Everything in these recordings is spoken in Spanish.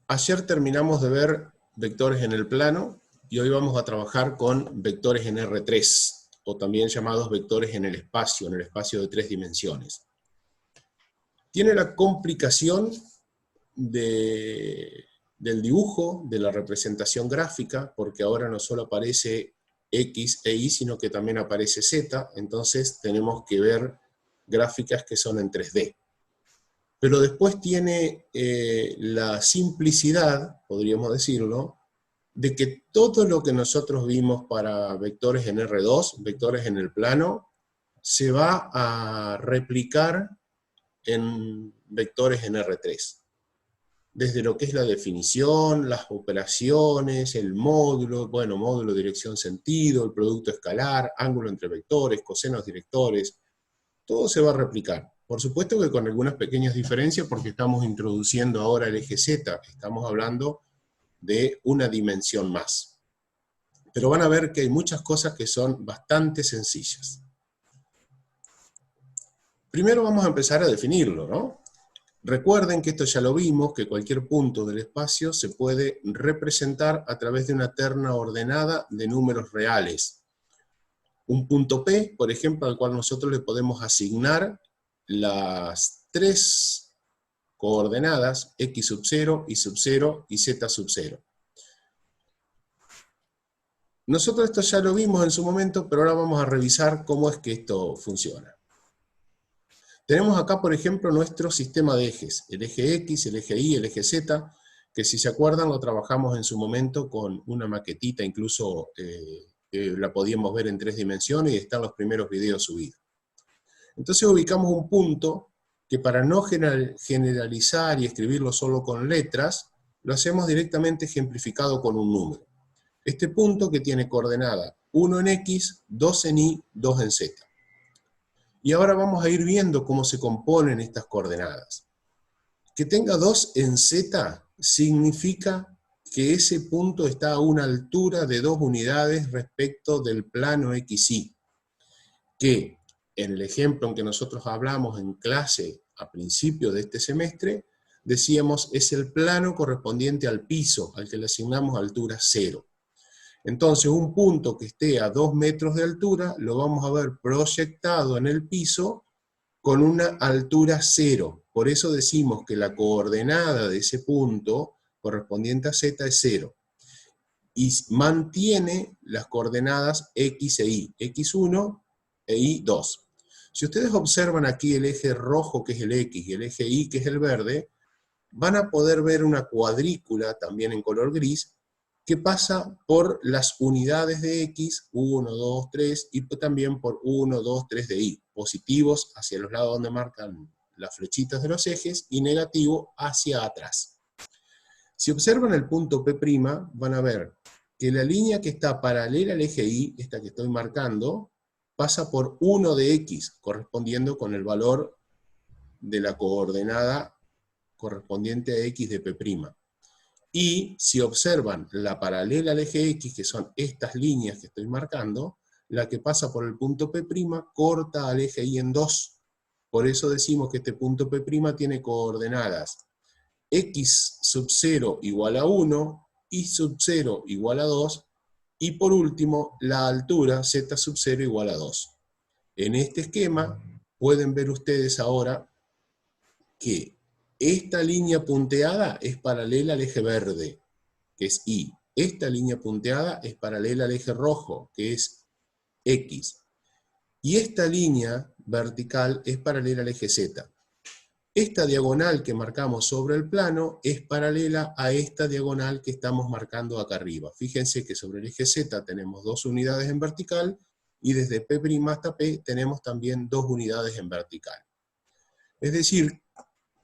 Ayer terminamos de ver vectores en el plano y hoy vamos a trabajar con vectores en R3, o también llamados vectores en el espacio de 3 dimensiones. Tiene la complicación del dibujo, de la representación gráfica, porque ahora no solo aparece X e Y, sino que también aparece Z, entonces tenemos que ver gráficas que son en 3D. Pero después tiene la simplicidad, podríamos decirlo, de que todo lo que nosotros vimos para vectores en R2, vectores en el plano, se va a replicar en vectores en R3. Desde lo que es la definición, las operaciones, el módulo, bueno, módulo, dirección, sentido, el producto escalar, ángulo entre vectores, cosenos directores, todo se va a replicar. Por supuesto que con algunas pequeñas diferencias, porque estamos introduciendo ahora el eje Z, estamos hablando de una dimensión más. Pero van a ver que hay muchas cosas que son bastante sencillas. Primero vamos a empezar a definirlo, ¿no? Recuerden que esto ya lo vimos, que cualquier punto del espacio se puede representar a través de una terna ordenada de números reales. Un punto P, por ejemplo, al cual nosotros le podemos asignar las 3 coordenadas, x sub 0, y sub 0 y z sub 0. Nosotros esto ya lo vimos en su momento, pero ahora vamos a revisar cómo es que esto funciona. Tenemos acá, por ejemplo, nuestro sistema de ejes, el eje X, el eje Y, el eje Z, que si se acuerdan lo trabajamos en su momento con una maquetita, incluso la podíamos ver en 3 dimensiones y están los primeros videos subidos. Entonces ubicamos un punto que para no generalizar y escribirlo solo con letras, lo hacemos directamente ejemplificado con un número. Este punto que tiene coordenada 1 en X, 2 en Y, 2 en Z. Y ahora vamos a ir viendo cómo se componen estas coordenadas. Que tenga 2 en Z significa que ese punto está a una altura de 2 unidades respecto del plano XY, que en el ejemplo en que nosotros hablamos en clase a principio de este semestre, decíamos es el plano correspondiente al piso, al que le asignamos altura 0. Entonces un punto que esté a 2 metros de altura, lo vamos a ver proyectado en el piso con una altura 0. Por eso decimos que la coordenada de ese punto correspondiente a Z es 0. Y mantiene las coordenadas X e Y, X1 e Y2. Si ustedes observan aquí el eje rojo, que es el X, y el eje Y, que es el verde, van a poder ver una cuadrícula, también en color gris, que pasa por las unidades de X, 1, 2, 3, y también por 1, 2, 3 de Y, positivos hacia los lados donde marcan las flechitas de los ejes, y negativo hacia atrás. Si observan el punto P', van a ver que la línea que está paralela al eje Y, esta que estoy marcando, pasa por 1 de X, correspondiendo con el valor de la coordenada correspondiente a X de P'. Y si observan la paralela al eje X, que son estas líneas que estoy marcando, la que pasa por el punto P' corta al eje Y en 2. Por eso decimos que este punto P' tiene coordenadas X sub 0 igual a 1, Y sub 0 igual a 2, y por último la altura Z sub 0 igual a 2. En este esquema pueden ver ustedes ahora que esta línea punteada es paralela al eje verde, que es Y. Esta línea punteada es paralela al eje rojo, que es X. Y esta línea vertical es paralela al eje Z. Esta diagonal que marcamos sobre el plano es paralela a esta diagonal que estamos marcando acá arriba. Fíjense que sobre el eje Z tenemos 2 unidades en vertical, y desde P' hasta P tenemos también 2 unidades en vertical. Es decir,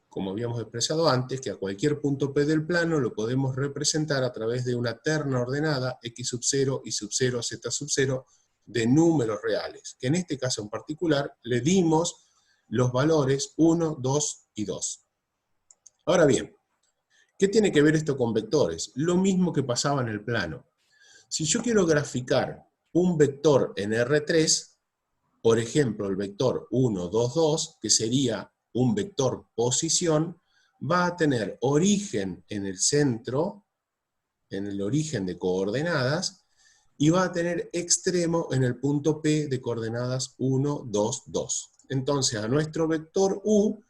como habíamos expresado antes, que a cualquier punto P del plano lo podemos representar a través de una terna ordenada X sub 0, Y sub 0, Z sub 0, de números reales, que en este caso en particular le dimos los valores 1, 2 y 2. Ahora bien, ¿qué tiene que ver esto con vectores? Lo mismo que pasaba en el plano. Si yo quiero graficar un vector en R3, por ejemplo el vector 1, 2, 2, que sería un vector posición, va a tener origen en el centro, en el origen de coordenadas, y va a tener extremo en el punto P de coordenadas 1, 2, 2. Entonces a nuestro vector U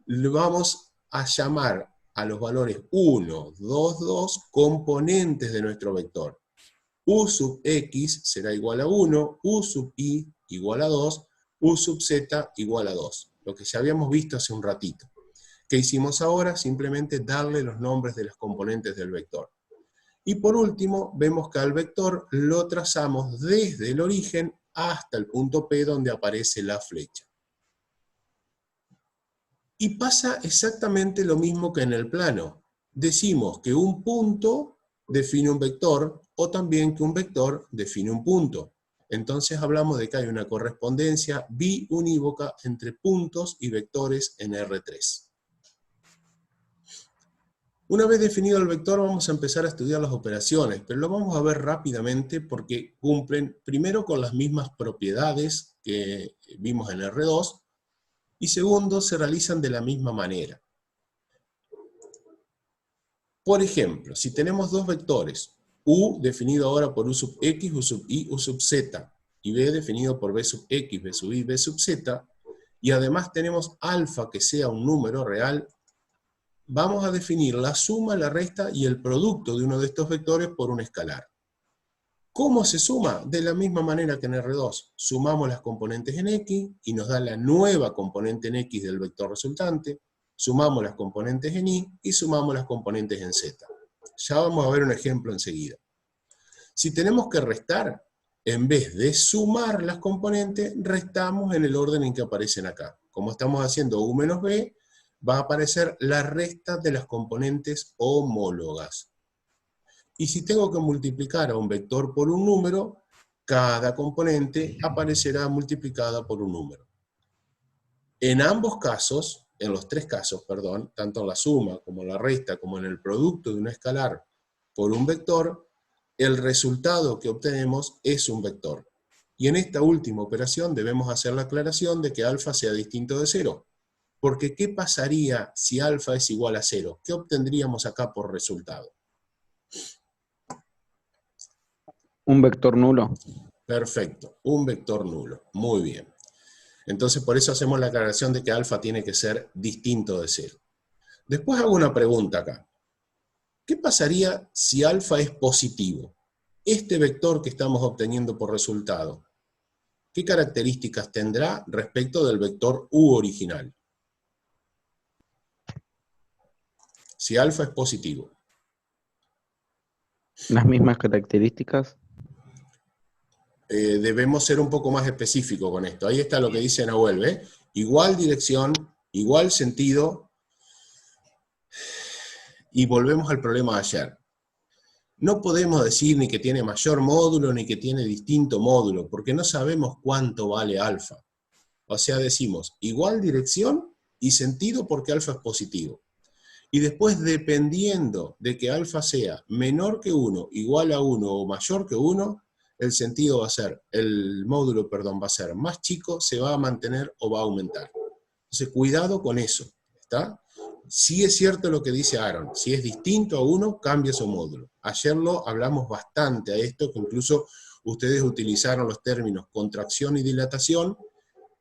le vamos a llamar a los valores 1, 2, 2 componentes de nuestro vector. U sub X será igual a 1, U sub Y igual a 2, U sub Z igual a 2. Lo que ya habíamos visto hace un ratito. ¿Qué hicimos ahora? Simplemente darle los nombres de las componentes del vector. Y por último, vemos que al vector lo trazamos desde el origen hasta el punto P donde aparece la flecha. Y pasa exactamente lo mismo que en el plano. Decimos que un punto define un vector, o también que un vector define un punto. Entonces hablamos de que hay una correspondencia biunívoca entre puntos y vectores en R3. Una vez definido el vector vamos a empezar a estudiar las operaciones, pero lo vamos a ver rápidamente porque cumplen primero con las mismas propiedades que vimos en R2, y segundo, se realizan de la misma manera. Por ejemplo, si tenemos dos vectores, U definido ahora por U sub X, U sub Y, U sub Z, y B definido por B sub X, B sub Y, B sub Z, y además tenemos alfa que sea un número real, vamos a definir la suma, la resta y el producto de uno de estos vectores por un escalar. ¿Cómo se suma? De la misma manera que en R2. Sumamos las componentes en X y nos da la nueva componente en X del vector resultante, sumamos las componentes en Y y sumamos las componentes en Z. Ya vamos a ver un ejemplo enseguida. Si tenemos que restar, en vez de sumar las componentes, restamos en el orden en que aparecen acá. Como estamos haciendo U menos B, va a aparecer la resta de las componentes homólogas. Y si tengo que multiplicar a un vector por un número, cada componente aparecerá multiplicada por un número. En ambos casos, en los tres casos, perdón, tanto en la suma como en la resta, como en el producto de un escalar por un vector, el resultado que obtenemos es un vector. Y en esta última operación debemos hacer la aclaración de que alfa sea distinto de 0. Porque ¿qué pasaría si alfa es igual a 0? ¿Qué obtendríamos acá por resultado? Un vector nulo. Perfecto, un vector nulo. Muy bien. Entonces por eso hacemos la aclaración de que alfa tiene que ser distinto de 0. Después hago una pregunta acá. ¿Qué pasaría si alfa es positivo? Este vector que estamos obteniendo por resultado, ¿qué características tendrá respecto del vector U original? Si alfa es positivo. Las mismas características. Debemos ser un poco más específicos con esto. Ahí está lo que dice Nahuel, ¿ve? Igual dirección, igual sentido, y volvemos al problema de ayer. No podemos decir ni que tiene mayor módulo ni que tiene distinto módulo, porque no sabemos cuánto vale alfa. O sea, decimos igual dirección y sentido porque alfa es positivo. Y después, dependiendo de que alfa sea menor que 1, igual a 1 o mayor que 1, el sentido va a ser, el módulo, perdón, va a ser más chico, se va a mantener o va a aumentar. Entonces, cuidado con eso, ¿está? Sí es cierto lo que dice Aaron, si es distinto a 1, cambia su módulo. Ayer lo hablamos bastante a esto, que incluso ustedes utilizaron los términos contracción y dilatación,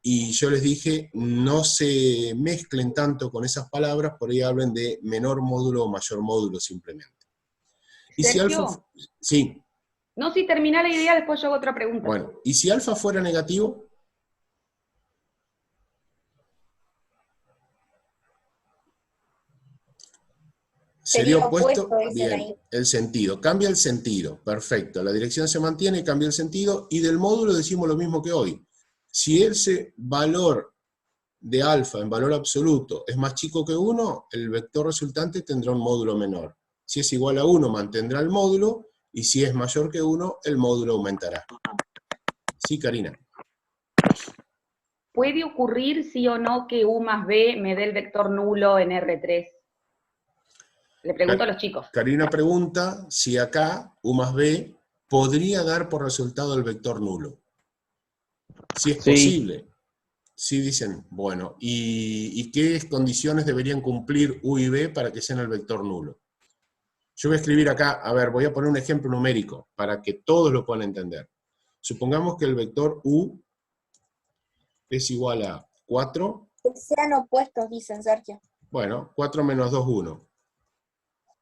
y yo les dije, no se mezclen tanto con esas palabras, por ahí hablen de menor módulo o mayor módulo simplemente. Y si alfa... Sí. No, si termina la idea, después yo hago otra pregunta. Bueno, ¿y si alfa fuera negativo? Sería opuesto, bien, el sentido. Cambia el sentido, perfecto. La dirección se mantiene, cambia el sentido, y del módulo decimos lo mismo que hoy. Si ese valor de alfa en valor absoluto es más chico que 1, el vector resultante tendrá un módulo menor. Si es igual a 1, mantendrá el módulo, y si es mayor que 1, el módulo aumentará. Sí, Karina. ¿Puede ocurrir, sí o no, que U más B me dé el vector nulo en R3? Le pregunto a los chicos. Karina pregunta si acá, U más B, podría dar por resultado el vector nulo. Si es posible. Sí dicen, bueno, ¿y qué condiciones deberían cumplir U y B para que sean el vector nulo? Yo voy a escribir acá, a ver, voy a poner un ejemplo numérico para que todos lo puedan entender. Supongamos que el vector U es igual a 4. Que sean opuestos, dicen Sergio. Bueno, 4 menos 2, 1.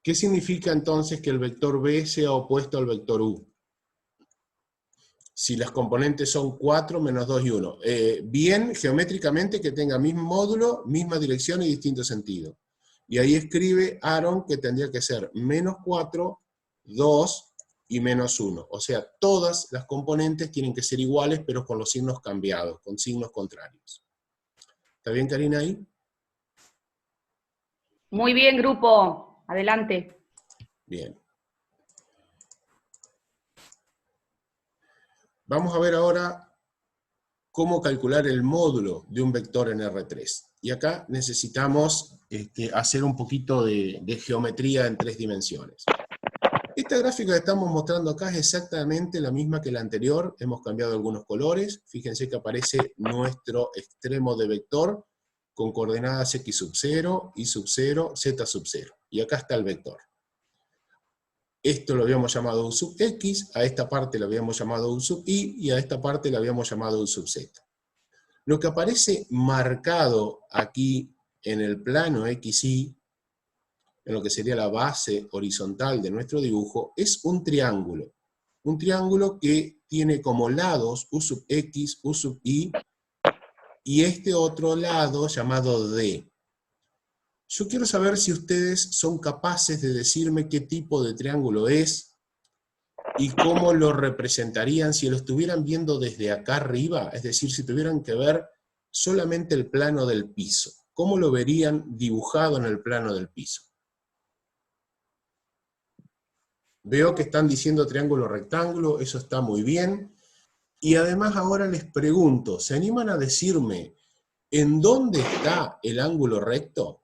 ¿Qué significa entonces que el vector B sea opuesto al vector U? Si las componentes son 4 menos 2 y 1. Bien, geométricamente que tenga mismo módulo, misma dirección y distinto sentido. Y ahí escribe Aaron que tendría que ser menos 4, 2 y menos 1. O sea, todas las componentes tienen que ser iguales, pero con los signos cambiados, con signos contrarios. ¿Está bien, Karina, ahí? Muy bien, grupo. Adelante. Bien. Vamos a ver ahora cómo calcular el módulo de un vector en R3. Y acá necesitamos hacer un poquito de geometría en 3 dimensiones. Esta gráfica que estamos mostrando acá es exactamente la misma que la anterior, hemos cambiado algunos colores, fíjense que aparece nuestro extremo de vector con coordenadas x sub 0, y sub 0, z sub 0. Y acá está el vector. Esto lo habíamos llamado u sub x, a esta parte lo habíamos llamado u sub y, y a esta parte lo habíamos llamado u sub z. Lo que aparece marcado aquí en el plano XY, en lo que sería la base horizontal de nuestro dibujo, es un triángulo. Un triángulo que tiene como lados u sub x, u sub y este otro lado llamado d. Yo quiero saber si ustedes son capaces de decirme qué tipo de triángulo es y cómo lo representarían si lo estuvieran viendo desde acá arriba, es decir, si tuvieran que ver solamente el plano del piso. ¿Cómo lo verían dibujado en el plano del piso? Veo que están diciendo triángulo rectángulo, eso está muy bien. Y además ahora les pregunto, ¿se animan a decirme en dónde está el ángulo recto?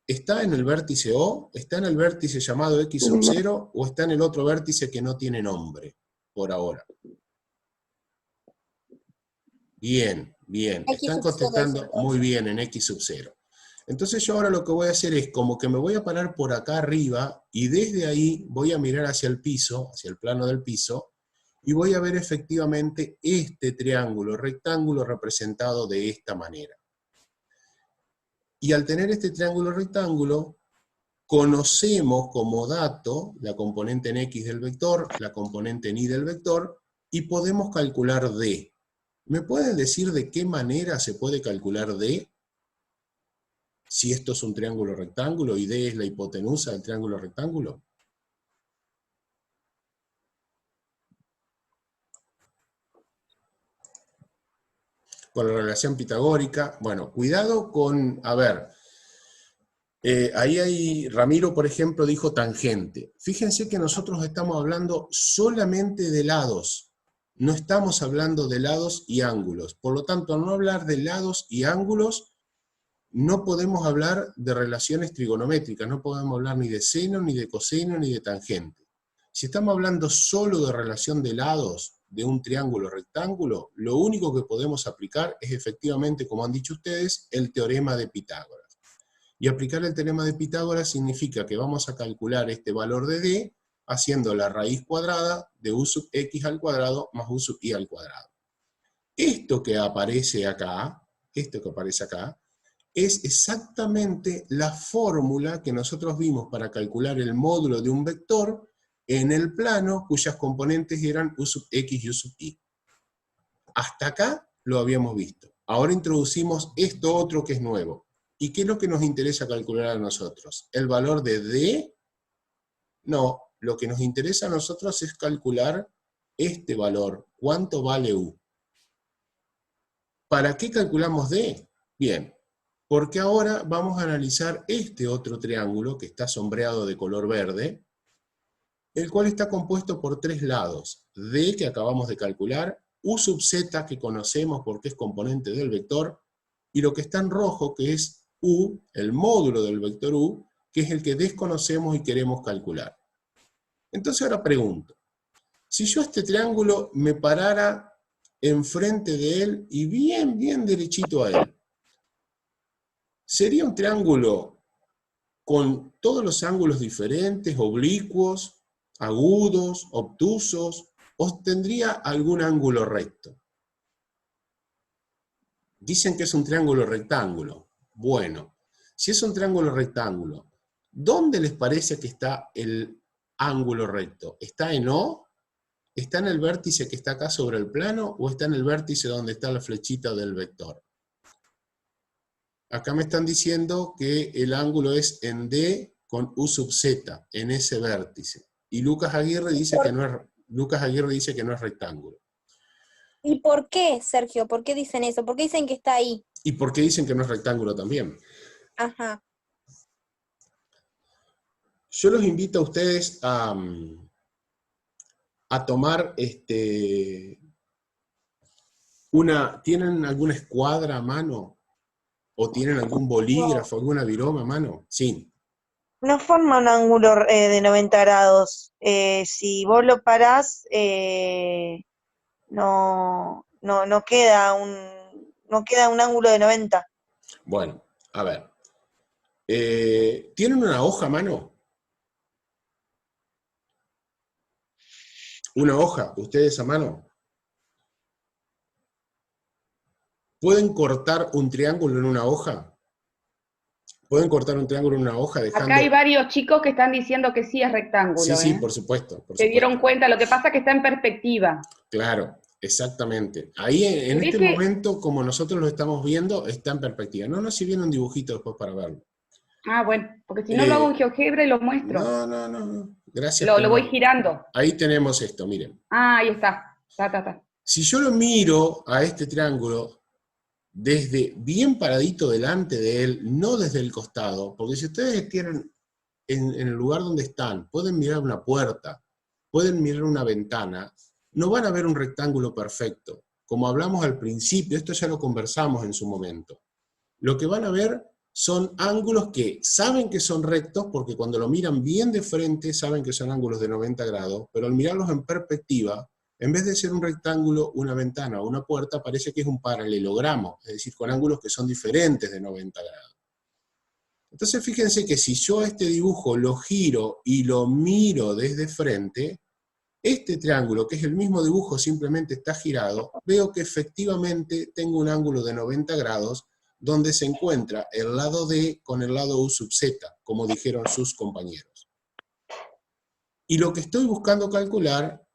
¿Está en el vértice O? ¿Está en el vértice llamado X sub 0? ¿O está en el otro vértice que no tiene nombre, por ahora? Bien, bien. Están contestando muy bien en X sub 0. Entonces yo ahora lo que voy a hacer es como que me voy a parar por acá arriba y desde ahí voy a mirar hacia el piso, hacia el plano del piso, y voy a ver efectivamente este triángulo rectángulo representado de esta manera. Y al tener este triángulo rectángulo, conocemos como dato la componente en X del vector, la componente en Y del vector, y podemos calcular D. ¿Me pueden decir de qué manera se puede calcular D? Si esto es un triángulo rectángulo y D es la hipotenusa del triángulo rectángulo. Con la relación pitagórica, bueno, cuidado con, a ver, ahí Ramiro, por ejemplo, dijo tangente. Fíjense que nosotros estamos hablando solamente de lados, no estamos hablando de lados y ángulos. Por lo tanto, al no hablar de lados y ángulos, no podemos hablar de relaciones trigonométricas, no podemos hablar ni de seno, ni de coseno, ni de tangente. Si estamos hablando solo de relación de lados de un triángulo rectángulo, lo único que podemos aplicar es efectivamente, como han dicho ustedes, el teorema de Pitágoras. Y aplicar el teorema de Pitágoras significa que vamos a calcular este valor de D haciendo la raíz cuadrada de u sub x al cuadrado más u sub y al cuadrado. Esto que aparece acá, es exactamente la fórmula que nosotros vimos para calcular el módulo de un vector en el plano cuyas componentes eran u sub x y u sub y. Hasta acá lo habíamos visto. Ahora introducimos esto otro que es nuevo. ¿Y qué es lo que nos interesa calcular a nosotros? ¿El valor de D? No, lo que nos interesa a nosotros es calcular este valor. ¿Cuánto vale U? ¿Para qué calculamos D? Bien, porque ahora vamos a analizar este otro triángulo que está sombreado de color verde, el cual está compuesto por 3 lados. D, que acabamos de calcular, U sub z, que conocemos porque es componente del vector, y lo que está en rojo, que es U, el módulo del vector U, que es el que desconocemos y queremos calcular. Entonces ahora pregunto, si yo a este triángulo me parara enfrente de él y bien, bien derechito a él. Sería un triángulo con todos los ángulos diferentes, oblicuos, agudos, obtusos, o tendría algún ángulo recto. Dicen que es un triángulo rectángulo. Bueno, si es un triángulo rectángulo, ¿dónde les parece que está el ángulo recto? ¿Está en O? ¿Está en el vértice que está acá sobre el plano? ¿O está en el vértice donde está la flechita del vector? Acá me están diciendo que el ángulo es en D con U sub Z, en ese vértice. Y Lucas Aguirre dice que no es rectángulo. ¿Y por qué, Sergio? ¿Por qué dicen eso? ¿Por qué dicen que está ahí? ¿Y por qué dicen que no es rectángulo también? Ajá. Yo los invito a ustedes a tomar ¿tienen alguna escuadra a mano? ¿O tienen algún bolígrafo, alguna viroma a mano? Sí. No forma un ángulo de 90 grados. Si vos lo parás, no queda un ángulo de 90. Bueno, a ver. ¿Tienen una hoja a mano? ¿Una hoja, ustedes a mano? ¿Pueden cortar un triángulo en una hoja? ¿Pueden cortar un triángulo en una hoja dejando...? Acá hay varios chicos que están diciendo que sí es rectángulo. Sí, por supuesto. Se dieron cuenta, lo que pasa es que está en perspectiva. Claro, exactamente. Ahí en este momento, como nosotros lo estamos viendo, está en perspectiva. No, si viene un dibujito después para verlo. Ah, bueno, porque si no lo hago en GeoGebra y lo muestro. No. Gracias. Lo voy girando. Ahí tenemos esto, miren. Ah, ahí está. Está. Si yo lo miro a este triángulo desde bien paradito delante de él, no desde el costado, porque si ustedes tienen en el lugar donde están, pueden mirar una puerta, pueden mirar una ventana, no van a ver un rectángulo perfecto. Como hablamos al principio, esto ya lo conversamos en su momento. Lo que van a ver son ángulos que saben que son rectos, porque cuando lo miran bien de frente, saben que son ángulos de 90 grados, pero al mirarlos en perspectiva, en vez de ser un rectángulo, una ventana o una puerta, parece que es un paralelogramo, es decir, con ángulos que son diferentes de 90 grados. Entonces fíjense que si yo este dibujo lo giro y lo miro desde frente, este triángulo, que es el mismo dibujo, simplemente está girado, veo que efectivamente tengo un ángulo de 90 grados, donde se encuentra el lado D con el lado U sub Z, como dijeron sus compañeros. Y lo que estoy buscando calcular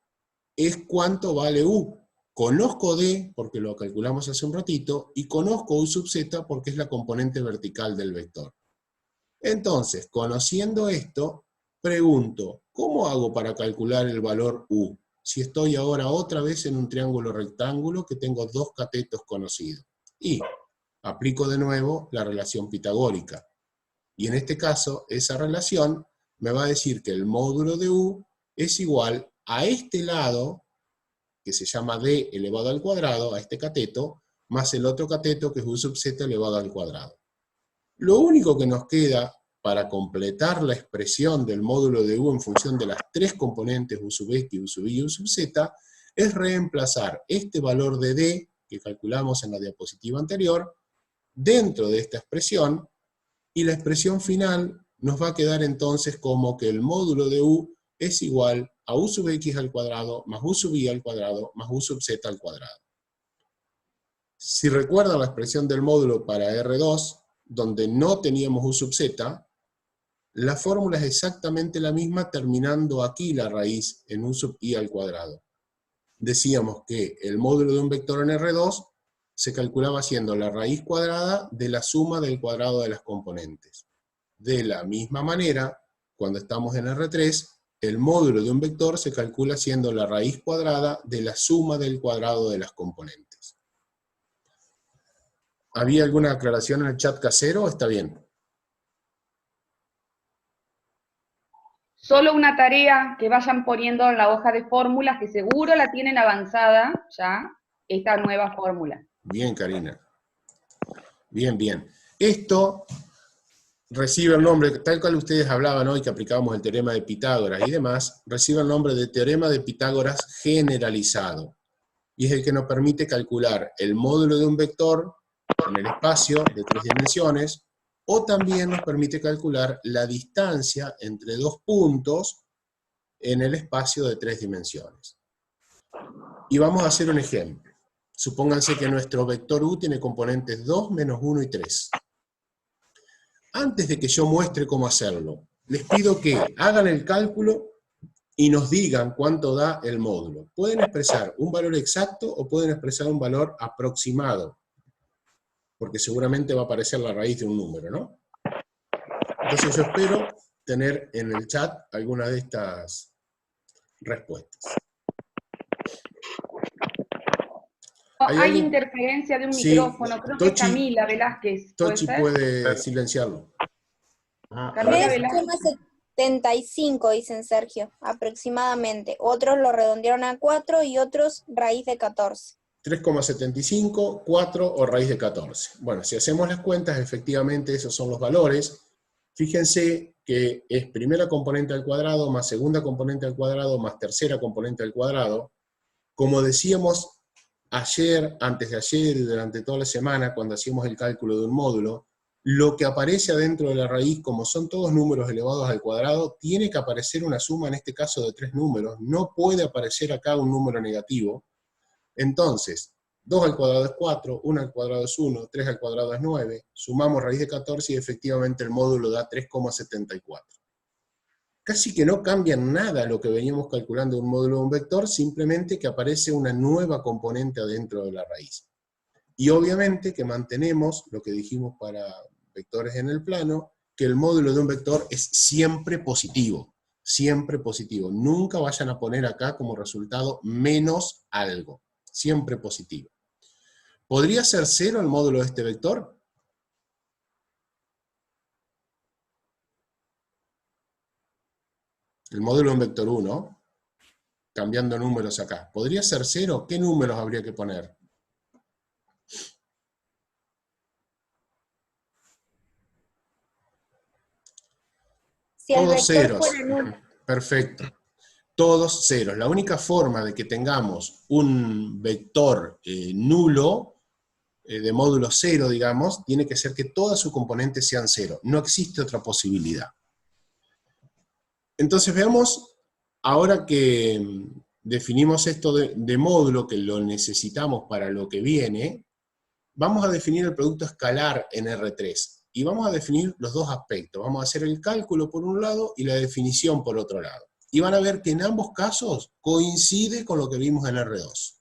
es cuánto vale U. Conozco D, porque lo calculamos hace un ratito, y conozco U sub Z porque es la componente vertical del vector. Entonces, conociendo esto, pregunto, ¿cómo hago para calcular el valor U? Si estoy ahora otra vez en un triángulo rectángulo que tengo dos catetos conocidos. Y aplico de nuevo la relación pitagórica. Y en este caso, esa relación me va a decir que el módulo de U es igual a este lado, que se llama D elevado al cuadrado, a este cateto, más el otro cateto que es U sub Z elevado al cuadrado. Lo único que nos queda para completar la expresión del módulo de U en función de las tres componentes U sub X, U sub Y y U sub Z, es reemplazar este valor de D, que calculamos en la diapositiva anterior, dentro de esta expresión, y la expresión final nos va a quedar entonces como que el módulo de U es igual a U sub X al cuadrado, más U sub Y al cuadrado, más U sub Z al cuadrado. Si recuerdan la expresión del módulo para R2, donde no teníamos U sub Z, la fórmula es exactamente la misma, terminando aquí la raíz en U sub I al cuadrado. Decíamos que el módulo de un vector en R2 se calculaba haciendo la raíz cuadrada de la suma del cuadrado de las componentes. De la misma manera, cuando estamos en R3, el módulo de un vector se calcula haciendo la raíz cuadrada de la suma del cuadrado de las componentes. ¿Había alguna aclaración en el chat casero o está bien? Solo una tarea que vayan poniendo en la hoja de fórmulas, que seguro la tienen avanzada ya, esta nueva fórmula. Bien, Karina. Bien. Esto recibe el nombre, tal cual ustedes hablaban hoy, que aplicábamos el teorema de Pitágoras y demás, recibe el nombre de teorema de Pitágoras generalizado. y es el que nos permite calcular el módulo de un vector en el espacio de 3 dimensiones, o también nos permite calcular la distancia entre dos puntos en el espacio de 3 dimensiones. Y vamos a hacer un ejemplo. Supónganse que nuestro vector U tiene componentes 2, menos 1 y 3. Antes de que yo muestre cómo hacerlo, les pido que hagan el cálculo y nos digan cuánto da el módulo. Pueden expresar un valor exacto o pueden expresar un valor aproximado, porque seguramente va a aparecer la raíz de un número, ¿no? Entonces yo espero tener en el chat alguna de estas respuestas. Hay interferencia de un Sí, micrófono, creo que es Tochi. Camila Velázquez. ¿Puede Tochi ser? puede silenciarlo. Camila Velázquez. 3,75 dicen Sergio, aproximadamente. Otros lo redondearon a 4 y otros raíz de 14. 3,75, 4 o raíz de 14. Bueno, si hacemos las cuentas, efectivamente esos son los valores. Fíjense que es primera componente al cuadrado, más segunda componente al cuadrado, más tercera componente al cuadrado. Como decíamos ayer, antes de ayer y durante toda la semana, cuando hacíamos el cálculo de un módulo, lo que aparece adentro de la raíz, como son todos números elevados al cuadrado, tiene que aparecer una suma, en este caso de 3 números, no puede aparecer acá un número negativo. Entonces, 2 al cuadrado es 4, 1 al cuadrado es 1, 3 al cuadrado es 9, sumamos raíz de 14 y efectivamente el módulo da 3,74. Casi que no cambia nada lo que veníamos calculando de un módulo de un vector, simplemente que aparece una nueva componente adentro de la raíz. Y obviamente que mantenemos lo que dijimos para vectores en el plano, que el módulo de un vector es siempre positivo. Siempre positivo. Nunca vayan a poner acá como resultado menos algo. Siempre positivo. ¿Podría ser 0 el módulo de este vector? El módulo de un vector 1, cambiando números acá. ¿Podría ser 0? ¿Qué números habría que poner? Si el Todos vector ceros. fuera nulo. Perfecto. Todos ceros. La única forma de que tengamos un vector nulo, de módulo 0, digamos, tiene que ser que todas sus componentes sean 0. No existe otra posibilidad. Entonces veamos, ahora que definimos esto de módulo, que lo necesitamos para lo que viene, vamos a definir el producto escalar en R3. Y vamos a definir los dos aspectos. Vamos a hacer el cálculo por un lado y la definición por otro lado. Y van a ver que en ambos casos coincide con lo que vimos en R2.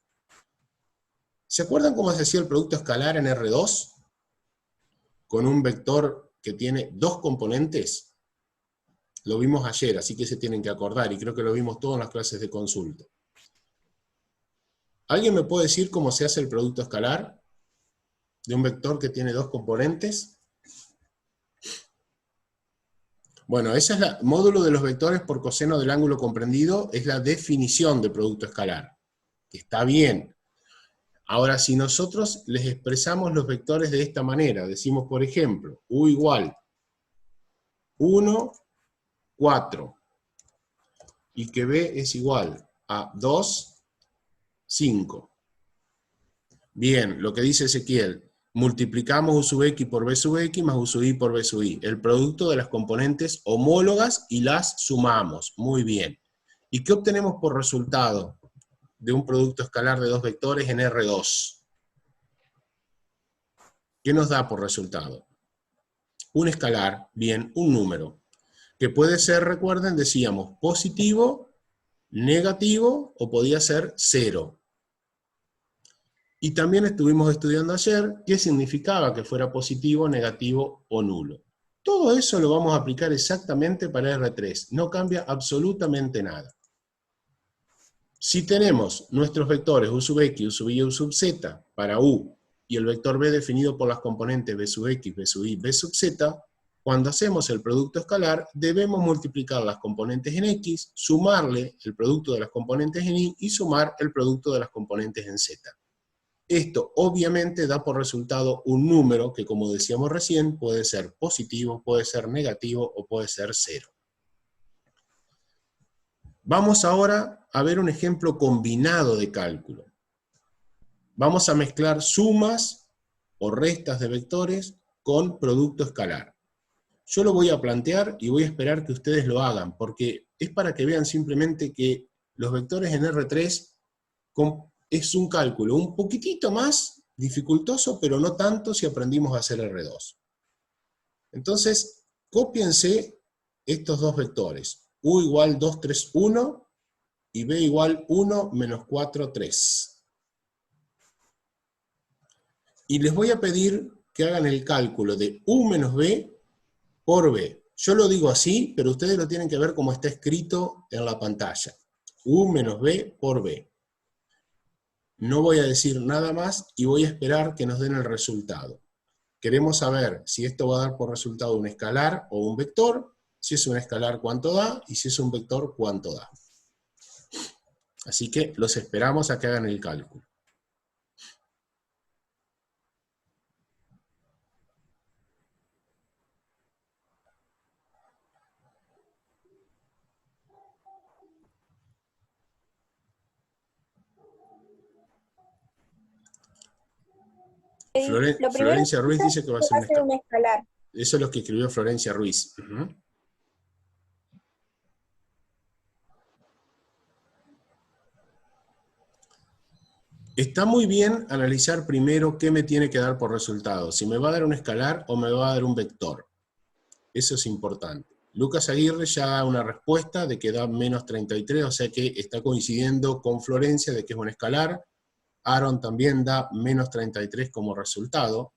¿Se acuerdan cómo se hacía el producto escalar en R2? Con un vector que tiene dos componentes. Lo vimos ayer, así que se tienen que acordar, y creo que lo vimos todos en las clases de consulta. ¿Alguien me puede decir cómo se hace el producto escalar de un vector que tiene dos componentes? Bueno, ese es el módulo de los vectores por coseno del ángulo comprendido, es la definición del producto escalar. Está bien. Ahora, si nosotros les expresamos los vectores de esta manera, decimos, por ejemplo, U igual 1, 4, y que B es igual a 2, 5. Bien, lo que dice Ezequiel, multiplicamos U sub X por B sub X más U sub Y por B sub Y, el producto de las componentes homólogas y las sumamos. Muy bien. ¿Y qué obtenemos por resultado de un producto escalar de dos vectores en R2? ¿Qué nos da por resultado? Un escalar, bien, un número, que puede ser, recuerden, decíamos, positivo, negativo, o podía ser 0. Y también estuvimos estudiando ayer qué significaba que fuera positivo, negativo o nulo. Todo eso lo vamos a aplicar exactamente para R3, no cambia absolutamente nada. Si tenemos nuestros vectores U sub X, U sub Y y U sub Z para U, y el vector B definido por las componentes B sub X, B sub Y, B sub Z, cuando hacemos el producto escalar, debemos multiplicar las componentes en X, sumarle el producto de las componentes en Y, y sumar el producto de las componentes en Z. Esto obviamente da por resultado un número que, como decíamos recién, puede ser positivo, puede ser negativo o puede ser 0. Vamos ahora a ver un ejemplo combinado de cálculo. Vamos a mezclar sumas o restas de vectores con producto escalar. Yo lo voy a plantear y voy a esperar que ustedes lo hagan, porque es para que vean simplemente que los vectores en R3 es un cálculo un poquitito más dificultoso, pero no tanto si aprendimos a hacer R2. Entonces, cópiense estos dos vectores, U igual 2, 3, 1, y B igual 1, menos 4, 3. Y les voy a pedir que hagan el cálculo de U menos B por B. Yo lo digo así, pero ustedes lo tienen que ver como está escrito en la pantalla. U menos B por B. No voy a decir nada más y voy a esperar que nos den el resultado. Queremos saber si esto va a dar por resultado un escalar o un vector, si es un escalar cuánto da, y si es un vector cuánto da. Así que los esperamos a que hagan el cálculo. Lo primero Florencia Ruiz dice que va a ser va a ser un escalar. Eso es lo que escribió Florencia Ruiz. Está muy bien analizar primero qué me tiene que dar por resultado, si me va a dar un escalar o me va a dar un vector. Eso es importante. Lucas Aguirre ya da una respuesta de que da menos 33, o sea que está coincidiendo con Florencia de que es un escalar. Aaron también da menos 33 como resultado.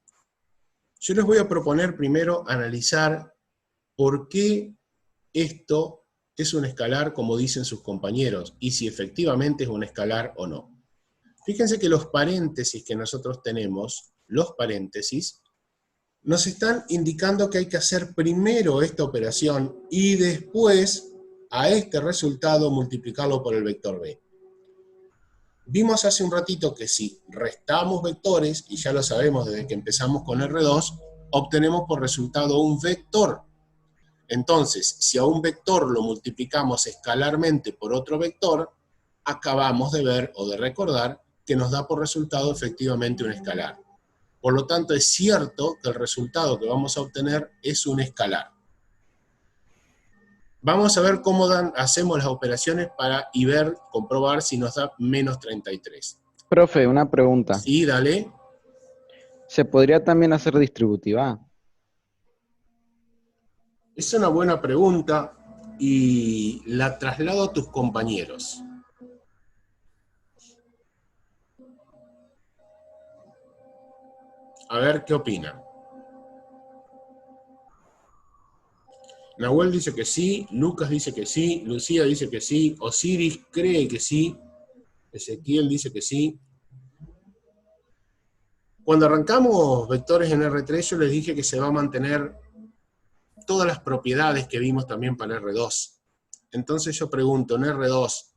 Yo les voy a proponer primero analizar por qué esto es un escalar como dicen sus compañeros, y si efectivamente es un escalar o no. Fíjense que los paréntesis que nosotros tenemos, los paréntesis, nos están indicando que hay que hacer primero esta operación y después a este resultado multiplicarlo por el vector B. Vimos hace un ratito que si restamos vectores, y ya lo sabemos desde que empezamos con R2, obtenemos por resultado un vector. Entonces, si a un vector lo multiplicamos escalarmente por otro vector, acabamos de ver o de recordar que nos da por resultado efectivamente un escalar. Por lo tanto, es cierto que el resultado que vamos a obtener es un escalar. Vamos a ver cómo hacemos las operaciones y comprobar si nos da menos 33. Profe, una pregunta. Sí, dale. ¿Se podría también hacer distributiva? Es una buena pregunta y la traslado a tus compañeros. A ver qué opinan. Nahuel dice que sí, Lucas dice que sí, Lucía dice que sí, Osiris cree que sí, Ezequiel dice que sí. Cuando arrancamos vectores en R3, yo les dije que se va a mantener todas las propiedades que vimos también para R2. Entonces yo pregunto, en R2,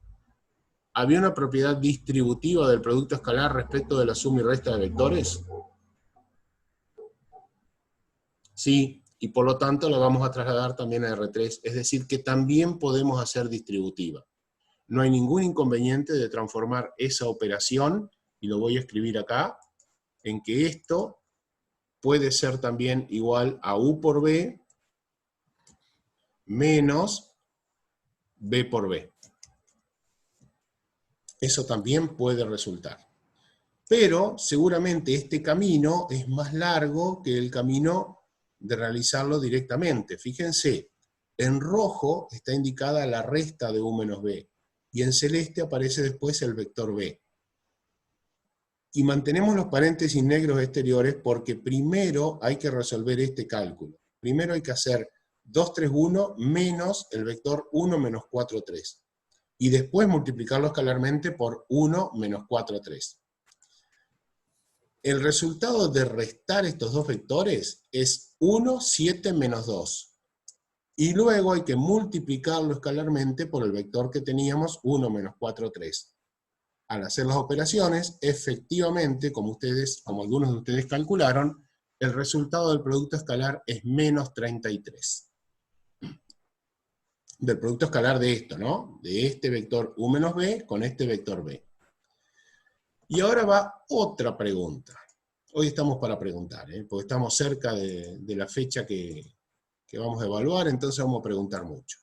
¿había una propiedad distributiva del producto escalar respecto de la suma y resta de vectores? Sí, y por lo tanto la vamos a trasladar también a R3, es decir, que también podemos hacer distributiva. No hay ningún inconveniente de transformar esa operación, y lo voy a escribir acá, en que esto puede ser también igual a U por B menos B por B. Eso también puede resultar. Pero seguramente este camino es más largo que el camino de realizarlo directamente. Fíjense, en rojo está indicada la resta de U menos B, y en celeste aparece después el vector B. Y mantenemos los paréntesis negros exteriores porque primero hay que resolver este cálculo. Primero hay que hacer 2, 3, 1 menos el vector 1 menos 4, 3. Y después multiplicarlo escalarmente por 1 menos 4, 3. El resultado de restar estos dos vectores es 1, 7 menos 2. Y luego hay que multiplicarlo escalarmente por el vector que teníamos, 1 menos 4, 3. Al hacer las operaciones, efectivamente, como algunos de ustedes calcularon, el resultado del producto escalar es menos 33. Del producto escalar de esto, ¿no? De este vector U menos B con este vector B. Y ahora va otra pregunta. Hoy estamos para preguntar, porque estamos cerca de la fecha que vamos a evaluar, entonces vamos a preguntar mucho.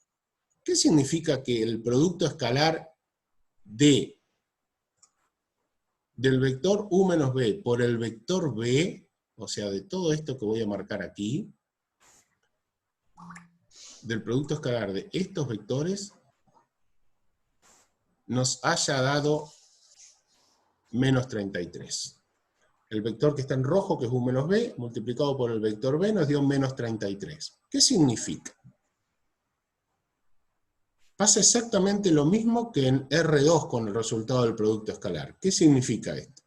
¿Qué significa que el producto escalar del vector u menos b por el vector b, o sea, de todo esto que voy a marcar aquí, del producto escalar de estos vectores, nos haya dado menos 33? El vector que está en rojo, que es u menos b, multiplicado por el vector b, nos dio menos 33. ¿Qué significa? Pasa exactamente lo mismo que en R2 con el resultado del producto escalar. ¿Qué significa esto?